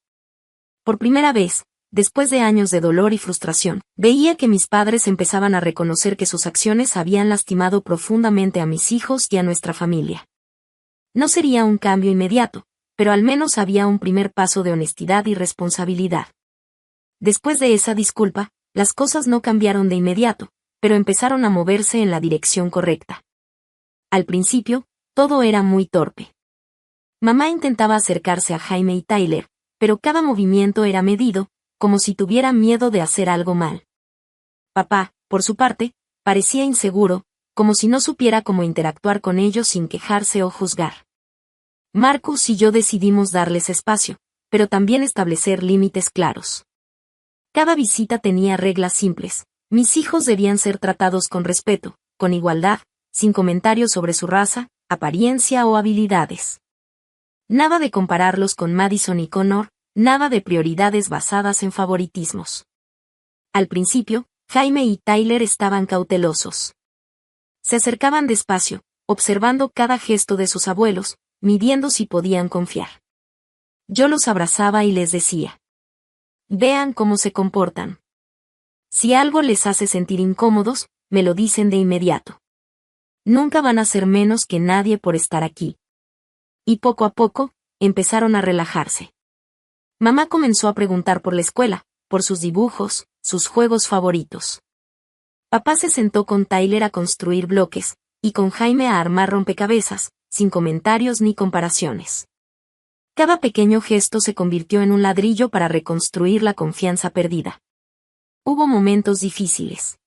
Por primera vez, después de años de dolor y frustración, veía que mis padres empezaban a reconocer que sus acciones habían lastimado profundamente a mis hijos y a nuestra familia. No sería un cambio inmediato, pero al menos había un primer paso de honestidad y responsabilidad. Después de esa disculpa, las cosas no cambiaron de inmediato, pero empezaron a moverse en la dirección correcta. Al principio, todo era muy torpe. Mamá intentaba acercarse a Jaime y Tyler, pero cada movimiento era medido, como si tuviera miedo de hacer algo mal. Papá, por su parte, parecía inseguro, como si no supiera cómo interactuar con ellos sin quejarse o juzgar. Marcus y yo decidimos darles espacio, pero también establecer límites claros. Cada visita tenía reglas simples. Mis hijos debían ser tratados con respeto, con igualdad, sin comentarios sobre su raza, apariencia o habilidades. Nada de compararlos con Madison y Connor, nada de prioridades basadas en favoritismos. Al principio, Jaime y Tyler estaban cautelosos. Se acercaban despacio, observando cada gesto de sus abuelos, midiendo si podían confiar. Yo los abrazaba y les decía. Vean cómo se comportan. Si algo les hace sentir incómodos, me lo dicen de inmediato. Nunca van a ser menos que nadie por estar aquí. Y poco a poco, empezaron a relajarse. Mamá comenzó a preguntar por la escuela, por sus dibujos, sus juegos favoritos. Papá se sentó con Tyler a construir bloques, y con Jaime a armar rompecabezas, sin comentarios ni comparaciones. Cada pequeño gesto se convirtió en un ladrillo para reconstruir la confianza perdida. Hubo momentos difíciles.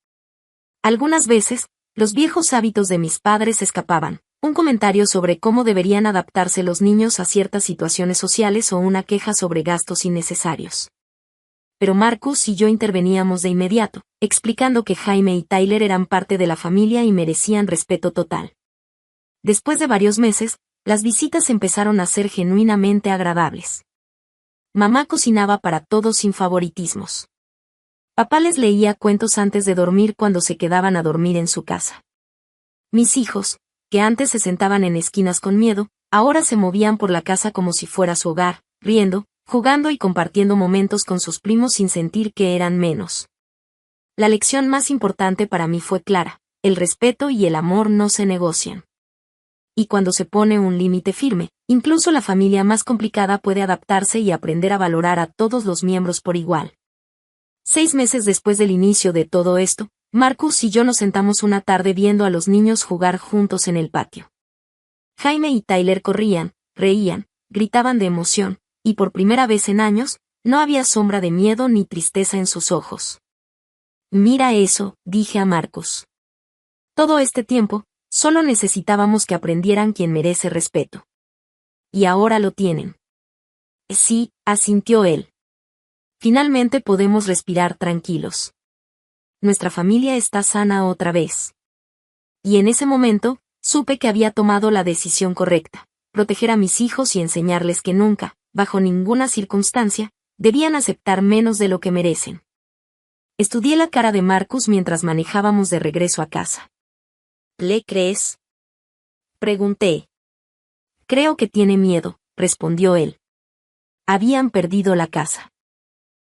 Algunas veces, Los viejos hábitos de mis padres escapaban, un comentario sobre cómo deberían adaptarse los niños a ciertas situaciones sociales o una queja sobre gastos innecesarios. Pero Marcus y yo interveníamos de inmediato, explicando que Jaime y Tyler eran parte de la familia y merecían respeto total. Después de varios meses, las visitas empezaron a ser genuinamente agradables. Mamá cocinaba para todos sin favoritismos. Papá les leía cuentos antes de dormir cuando se quedaban a dormir en su casa. Mis hijos, que antes se sentaban en esquinas con miedo, ahora se movían por la casa como si fuera su hogar, riendo, jugando y compartiendo momentos con sus primos sin sentir que eran menos. La lección más importante para mí fue clara: el respeto y el amor no se negocian. Y cuando se pone un límite firme, incluso la familia más complicada puede adaptarse y aprender a valorar a todos los miembros por igual. 6 meses después del inicio de todo esto, Marcus y yo nos sentamos una tarde viendo a los niños jugar juntos en el patio. Jaime y Tyler corrían, reían, gritaban de emoción, y por primera vez en años, no había sombra de miedo ni tristeza en sus ojos. «Mira eso», dije a Marcus. Todo este tiempo, solo necesitábamos que aprendieran quién merece respeto. Y ahora lo tienen. Sí, asintió él. Finalmente podemos respirar tranquilos. Nuestra familia está sana otra vez. Y en ese momento, supe que había tomado la decisión correcta: proteger a mis hijos y enseñarles que nunca, bajo ninguna circunstancia, debían aceptar menos de lo que merecen. Estudié la cara de Marcus mientras manejábamos de regreso a casa. ¿Le crees?, pregunté. Creo que tiene miedo, respondió él. Habían perdido la casa.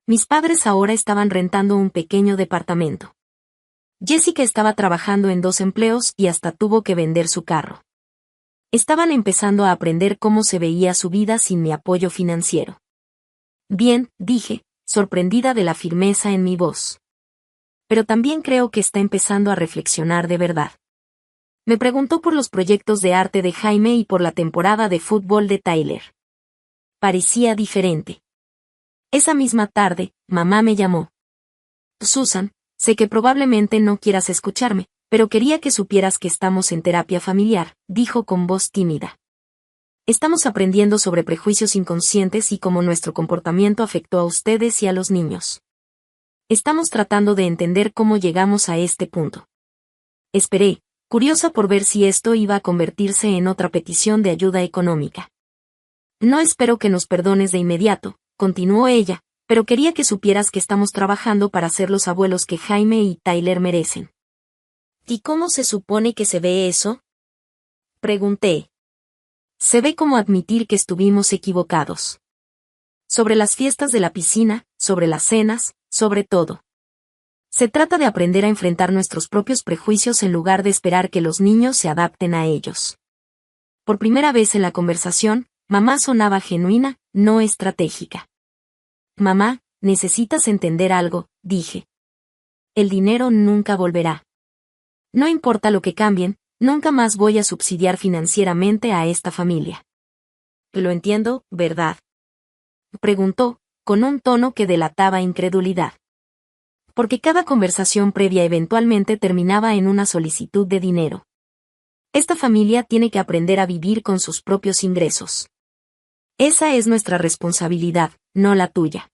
Mis padres ahora estaban rentando un pequeño departamento. Jessica estaba trabajando en 2 empleos y hasta tuvo que vender su carro. Estaban empezando a aprender cómo se veía su vida sin mi apoyo financiero. Bien, dije, sorprendida de la firmeza en mi voz. Pero también creo que está empezando a reflexionar de verdad. Me preguntó por los proyectos de arte de Jaime y por la temporada de fútbol de Tyler. Parecía diferente. Esa misma tarde, mamá me llamó. Susan, sé que probablemente no quieras escucharme, pero quería que supieras que estamos en terapia familiar, dijo con voz tímida. Estamos aprendiendo sobre prejuicios inconscientes y cómo nuestro comportamiento afectó a ustedes y a los niños. Estamos tratando de entender cómo llegamos a este punto. Esperé, curiosa por ver si esto iba a convertirse en otra petición de ayuda económica. No espero que nos perdones de inmediato, continuó ella, pero quería que supieras que estamos trabajando para ser los abuelos que Jaime y Tyler merecen. ¿Y cómo se supone que se ve eso?, pregunté. Se ve como admitir que estuvimos equivocados. Sobre las fiestas de la piscina, sobre las cenas, sobre todo. Se trata de aprender a enfrentar nuestros propios prejuicios en lugar de esperar que los niños se adapten a ellos. Por primera vez en la conversación, mamá sonaba genuina, no estratégica. Mamá, necesitas entender algo, dije. El dinero nunca volverá. No importa lo que cambien, nunca más voy a subsidiar financieramente a esta familia. Lo entiendo, ¿verdad?, preguntó, con un tono que delataba incredulidad. Porque cada conversación previa eventualmente terminaba en una solicitud de dinero. Esta familia tiene que aprender a vivir con sus propios ingresos. Esa es nuestra responsabilidad, no la tuya.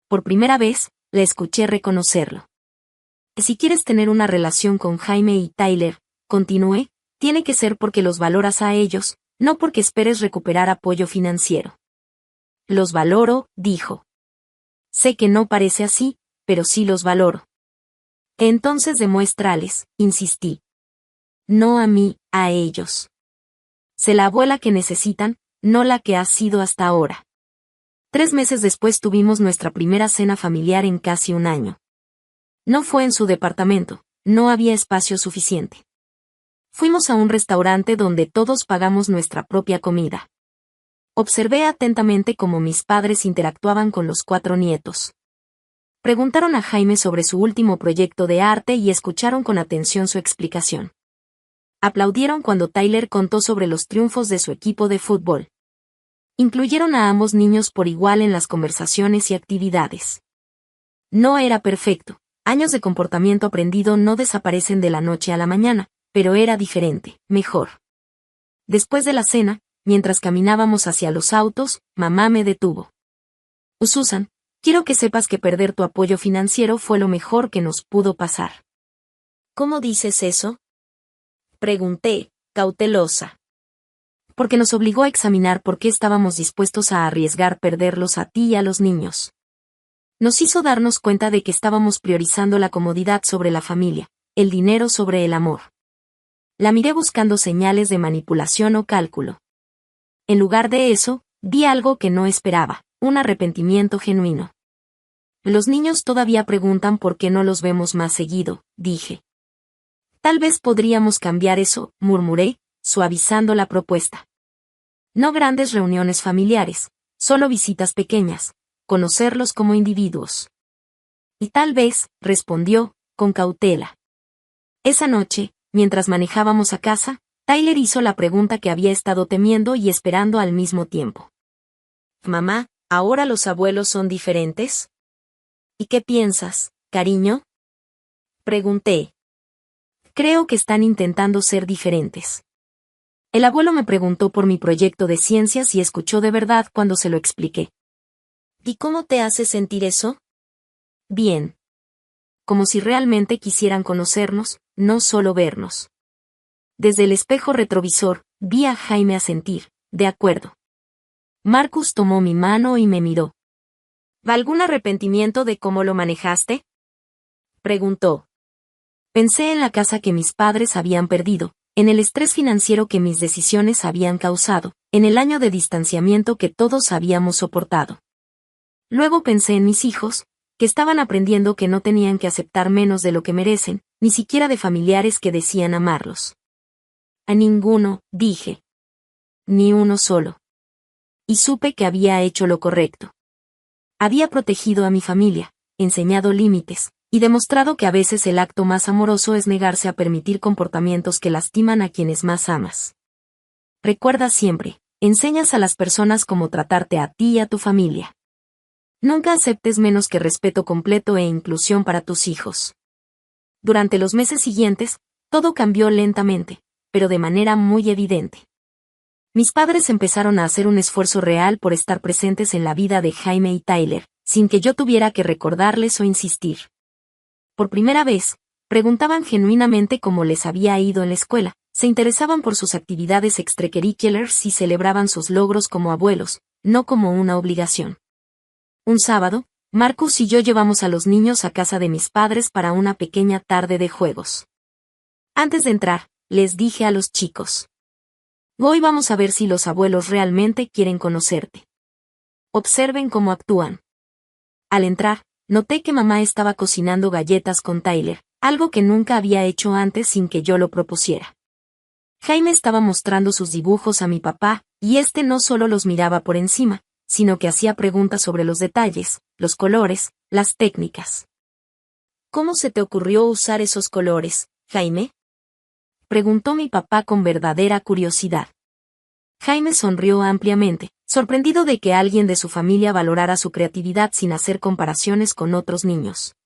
Por primera vez, la escuché reconocerlo. Si quieres tener una relación con Jaime y Tyler, continué, tiene que ser porque los valoras a ellos, no porque esperes recuperar apoyo financiero. Los valoro, dijo. Sé que no parece así, pero sí los valoro. Entonces demuéstrales, insistí. No a mí, a ellos. Sé la abuela que necesitan, no la que has sido hasta ahora. 3 meses después tuvimos nuestra primera cena familiar en casi un año. No fue en su departamento, no había espacio suficiente. Fuimos a un restaurante donde todos pagamos nuestra propia comida. Observé atentamente cómo mis padres interactuaban con los 4 nietos. Preguntaron a Jaime sobre su último proyecto de arte y escucharon con atención su explicación. Aplaudieron cuando Tyler contó sobre los triunfos de su equipo de fútbol. Incluyeron a ambos niños por igual en las conversaciones y actividades. No era perfecto, Años de comportamiento aprendido no desaparecen de la noche a la mañana, pero era diferente, mejor. Después de la cena, mientras caminábamos hacia los autos, mamá me detuvo. Susan, quiero que sepas que perder tu apoyo financiero fue lo mejor que nos pudo pasar. ¿Cómo dices eso? Pregunté, cautelosa. Porque nos obligó a examinar por qué estábamos dispuestos a arriesgar perderlos a ti y a los niños. Nos hizo darnos cuenta de que estábamos priorizando la comodidad sobre la familia, el dinero sobre el amor. La miré buscando señales de manipulación o cálculo. En lugar de eso, vi algo que no esperaba, un arrepentimiento genuino. Los niños todavía preguntan por qué no los vemos más seguido, dije. Tal vez podríamos cambiar eso, murmuré, suavizando la propuesta. No grandes reuniones familiares, solo visitas pequeñas, conocerlos como individuos. Y tal vez, respondió, con cautela. Esa noche, mientras manejábamos a casa, Tyler hizo la pregunta que había estado temiendo y esperando al mismo tiempo. Mamá, ¿ahora los abuelos son diferentes? ¿Y qué piensas, cariño? Pregunté. Creo que están intentando ser diferentes. El abuelo me preguntó por mi proyecto de ciencias y escuchó de verdad cuando se lo expliqué. ¿Y cómo te hace sentir eso? Bien. Como si realmente quisieran conocernos, no solo vernos. Desde el espejo retrovisor, vi a Jaime asentir, de acuerdo. Marcus tomó mi mano y me miró. ¿Algún arrepentimiento de cómo lo manejaste? Preguntó. Pensé en la casa que mis padres habían perdido, en el estrés financiero que mis decisiones habían causado, en el año de distanciamiento que todos habíamos soportado. Luego pensé en mis hijos, que estaban aprendiendo que no tenían que aceptar menos de lo que merecen, ni siquiera de familiares que decían amarlos. A ninguno, dije. Ni uno solo. Y supe que había hecho lo correcto. Había protegido a mi familia, enseñado límites, y demostrado que a veces el acto más amoroso es negarse a permitir comportamientos que lastiman a quienes más amas. Recuerda siempre, enseñas a las personas cómo tratarte a ti y a tu familia. Nunca aceptes menos que respeto completo e inclusión para tus hijos. Durante los meses siguientes, todo cambió lentamente, pero de manera muy evidente. Mis padres empezaron a hacer un esfuerzo real por estar presentes en la vida de Jaime y Tyler, sin que yo tuviera que recordarles o insistir. Por primera vez, preguntaban genuinamente cómo les había ido en la escuela, se interesaban por sus actividades extracurriculares y celebraban sus logros como abuelos, no como una obligación. Un sábado, Marcus y yo llevamos a los niños a casa de mis padres para una pequeña tarde de juegos. Antes de entrar, les dije a los chicos. Hoy vamos a ver si los abuelos realmente quieren conocerte. Observen cómo actúan. Al entrar, noté que mamá estaba cocinando galletas con Tyler, algo que nunca había hecho antes sin que yo lo propusiera. Jaime estaba mostrando sus dibujos a mi papá, y este no solo los miraba por encima, sino que hacía preguntas sobre los detalles, los colores, las técnicas. ¿Cómo se te ocurrió usar esos colores, Jaime? Preguntó mi papá con verdadera curiosidad. Jaime sonrió ampliamente, sorprendido de que alguien de su familia valorara su creatividad sin hacer comparaciones con otros niños.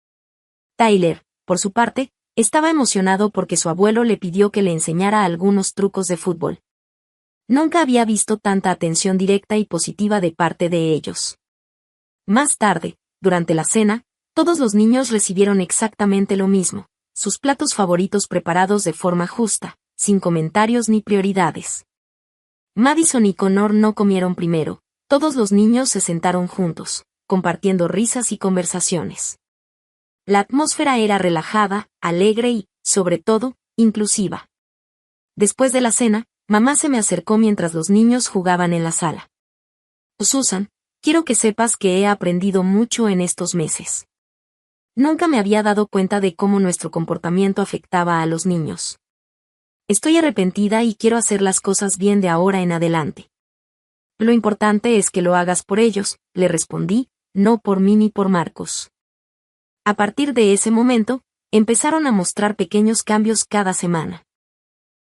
Tyler, por su parte, estaba emocionado porque su abuelo le pidió que le enseñara algunos trucos de fútbol. Nunca había visto tanta atención directa y positiva de parte de ellos. Más tarde, durante la cena, todos los niños recibieron exactamente lo mismo, sus platos favoritos preparados de forma justa, sin comentarios ni prioridades. Madison y Connor no comieron primero, todos los niños se sentaron juntos, compartiendo risas y conversaciones. La atmósfera era relajada, alegre y, sobre todo, inclusiva. Después de la cena, mamá se me acercó mientras los niños jugaban en la sala. Susan, quiero que sepas que he aprendido mucho en estos meses. Nunca me había dado cuenta de cómo nuestro comportamiento afectaba a los niños. Estoy arrepentida y quiero hacer las cosas bien de ahora en adelante. Lo importante es que lo hagas por ellos, le respondí, no por mí ni por Marcus. A partir de ese momento, empezaron a mostrar pequeños cambios cada semana.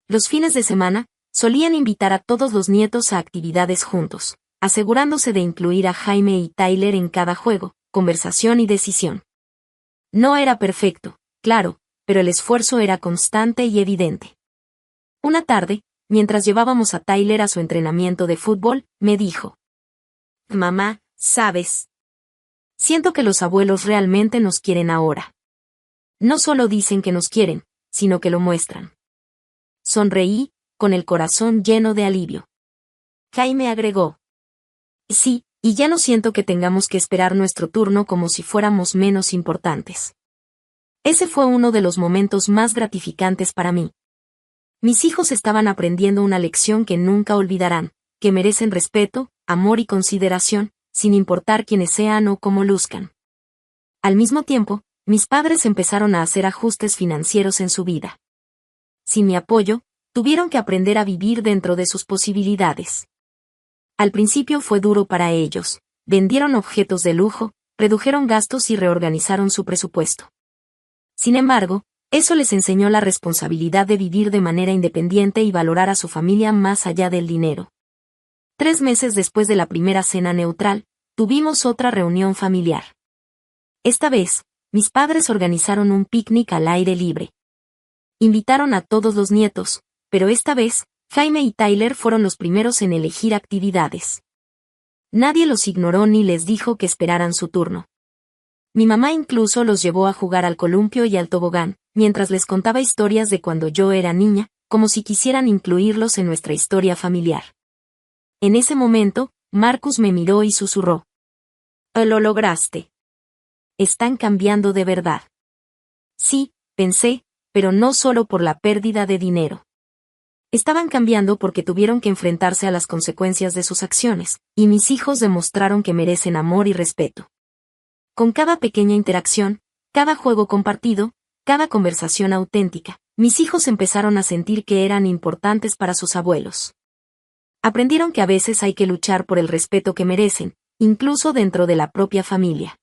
Los fines de semana, solían invitar a todos los nietos a actividades juntos, asegurándose de incluir a Jaime y Tyler en cada juego, conversación y decisión. No era perfecto, claro, pero el esfuerzo era constante y evidente. Una tarde, mientras llevábamos a Tyler a su entrenamiento de fútbol, me dijo: Mamá, ¿sabes? Siento que los abuelos realmente nos quieren ahora. No solo dicen que nos quieren, sino que lo muestran. Sonreí, con el corazón lleno de alivio. Jaime agregó: Sí, y ya no siento que tengamos que esperar nuestro turno como si fuéramos menos importantes. Ese fue uno de los momentos más gratificantes para mí. Mis hijos estaban aprendiendo una lección que nunca olvidarán, que merecen respeto, amor y consideración, sin importar quiénes sean o cómo luzcan. Al mismo tiempo, mis padres empezaron a hacer ajustes financieros en su vida. Sin mi apoyo, tuvieron que aprender a vivir dentro de sus posibilidades. Al principio fue duro para ellos, vendieron objetos de lujo, redujeron gastos y reorganizaron su presupuesto. Sin embargo, eso les enseñó la responsabilidad de vivir de manera independiente y valorar a su familia más allá del dinero. 3 meses después de la primera cena neutral, tuvimos otra reunión familiar. Esta vez, mis padres organizaron un picnic al aire libre. Invitaron a todos los nietos, pero esta vez, Jaime y Tyler fueron los primeros en elegir actividades. Nadie los ignoró ni les dijo que esperaran su turno. Mi mamá incluso los llevó a jugar al columpio y al tobogán, mientras les contaba historias de cuando yo era niña, como si quisieran incluirlos en nuestra historia familiar. En ese momento, Marcus me miró y susurró: «Lo lograste. Están cambiando de verdad». Sí, pensé, pero no solo por la pérdida de dinero. Estaban cambiando porque tuvieron que enfrentarse a las consecuencias de sus acciones, y mis hijos demostraron que merecen amor y respeto. Con cada pequeña interacción, cada juego compartido, cada conversación auténtica, mis hijos empezaron a sentir que eran importantes para sus abuelos. Aprendieron que a veces hay que luchar por el respeto que merecen, incluso dentro de la propia familia.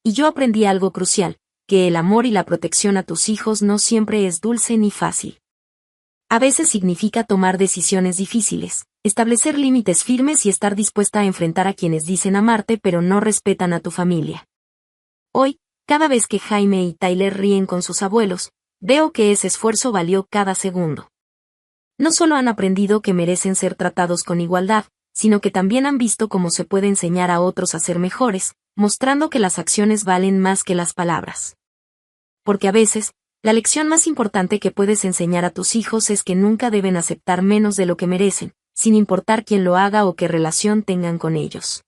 Y yo aprendí algo crucial, que el amor y la protección a tus hijos no siempre es dulce ni fácil. A veces significa tomar decisiones difíciles, establecer límites firmes y estar dispuesta a enfrentar a quienes dicen amarte pero no respetan a tu familia. Hoy, cada vez que Jaime y Tyler ríen con sus abuelos, veo que ese esfuerzo valió cada segundo. No solo han aprendido que merecen ser tratados con igualdad, sino que también han visto cómo se puede enseñar a otros a ser mejores, mostrando que las acciones valen más que las palabras. Porque a veces, la lección más importante que puedes enseñar a tus hijos es que nunca deben aceptar menos de lo que merecen, sin importar quién lo haga o qué relación tengan con ellos.